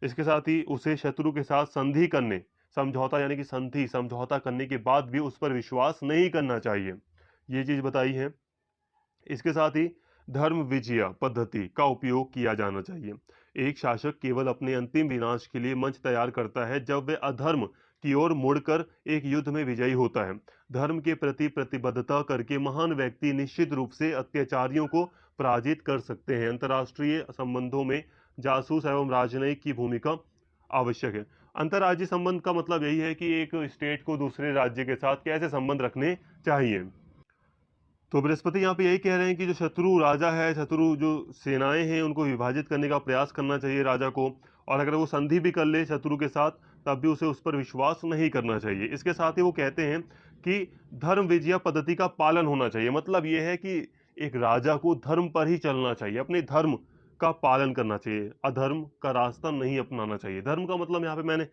इसके साथ ही उसे शत्रु के साथ संधि करने, समझौता यानी कि संधि, समझौता करने के बाद भी उस पर विश्वास नहीं करना चाहिए। ये चीज बताई है। इसके साथ ही धर्म विजय पद्धति का उपयोग किया जाना चाहिए। एक शासक केवल अपने अंतिम विनाश के लिए मंच तैयार करता है जब वह अधर्म की ओर मुड़कर एक युद्ध में विजयी होता है। धर्म के प्रति प्रतिबद्धता करके महान व्यक्ति निश्चित रूप से अत्याचारियों को पराजित कर सकते हैं। अंतर्राष्ट्रीय संबंधों में जासूस एवं राजनयिक की भूमिका आवश्यक है। अंतर्राज्यीय संबंध का मतलब यही है कि एक स्टेट को दूसरे राज्य के साथ कैसे संबंध रखने चाहिए। तो बृहस्पति यहाँ पे यही कह रहे हैं कि जो शत्रु राजा है, शत्रु जो सेनाएं हैं, उनको विभाजित करने का प्रयास करना चाहिए राजा को। और अगर वो संधि भी कर ले शत्रु के साथ, तब भी उसे उस पर विश्वास नहीं करना चाहिए। इसके साथ ही वो कहते हैं कि धर्म विजय पद्धति का पालन होना चाहिए। मतलब ये है कि एक राजा को धर्म पर ही चलना चाहिए, अपने धर्म का पालन करना चाहिए, अधर्म का रास्ता नहीं अपनाना चाहिए। धर्म का मतलब यहाँ पे मैंने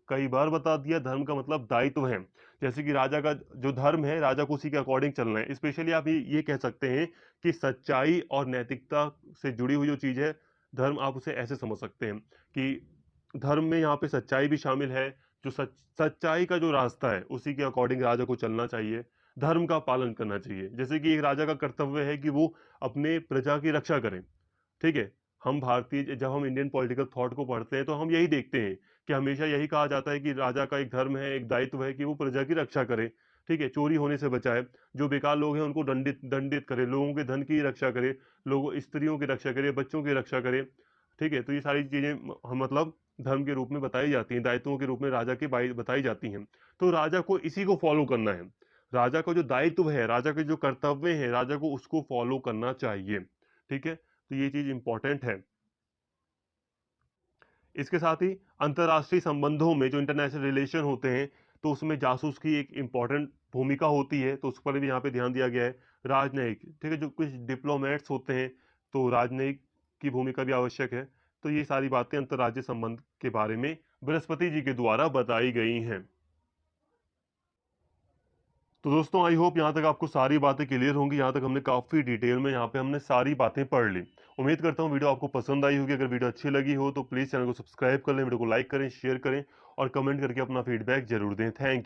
कई बार बता दिया, धर्म का मतलब दायित्व है। जैसे कि राजा का जो धर्म है, राजा को उसी के अकॉर्डिंग चलना है। स्पेशली आप ये कह सकते हैं कि सच्चाई और नैतिकता से जुड़ी हुई जो चीज है धर्म, आप उसे ऐसे समझ सकते हैं कि धर्म में यहाँ पे सच्चाई भी शामिल है। जो सच्चाई का जो रास्ता है उसी के अकॉर्डिंग राजा को चलना चाहिए, धर्म का पालन करना चाहिए। जैसे कि एक राजा का कर्तव्य है कि वो अपने प्रजा की रक्षा करे। ठीक है। हम भारतीय, जब हम इंडियन पॉलिटिकल थॉट को पढ़ते हैं तो हम यही देखते हैं कि हमेशा यही कहा जाता है कि राजा का एक धर्म है, एक दायित्व है कि वो प्रजा की रक्षा करे। ठीक है, चोरी होने से बचाए, जो बेकार लोग हैं उनको दंडित दंडित करे, लोगों के धन की रक्षा करे, लोगों स्त्रियों की रक्षा करे, बच्चों की रक्षा करे। ठीक है, तो ये सारी चीजें मतलब धर्म के रूप में बताई जाती हैं, दायित्वों के रूप में राजा की बताई जाती हैं। तो राजा को इसी को फॉलो करना है। राजा का जो दायित्व है, राजा के जो कर्तव्य है, राजा को उसको फॉलो करना चाहिए। ठीक है, तो ये चीज इंपॉर्टेंट है। इसके साथ ही अंतर्राष्ट्रीय संबंधों में जो इंटरनेशनल रिलेशन होते हैं, तो उसमें जासूस की एक इंपॉर्टेंट भूमिका होती है, तो उस पर भी यहाँ पे ध्यान दिया गया है। राजनयिक, ठीक है, जो कुछ डिप्लोमेट्स होते हैं, तो राजनयिक की भूमिका भी आवश्यक है। तो ये सारी बातें अंतर्राज्यीय संबंध के बारे में बृहस्पति जी के द्वारा बताई गई हैं। तो दोस्तों, आई होप यहाँ तक आपको सारी बातें क्लियर होंगी। यहाँ तक हमने काफ़ी डिटेल में यहाँ पे हमने सारी बातें पढ़ ली। उम्मीद करता हूँ वीडियो आपको पसंद आई होगी। अगर वीडियो अच्छी लगी हो तो प्लीज़ चैनल को सब्सक्राइब कर लें, वीडियो को लाइक करें, शेयर करें और कमेंट करके अपना फीडबैक जरूर दें। थैंक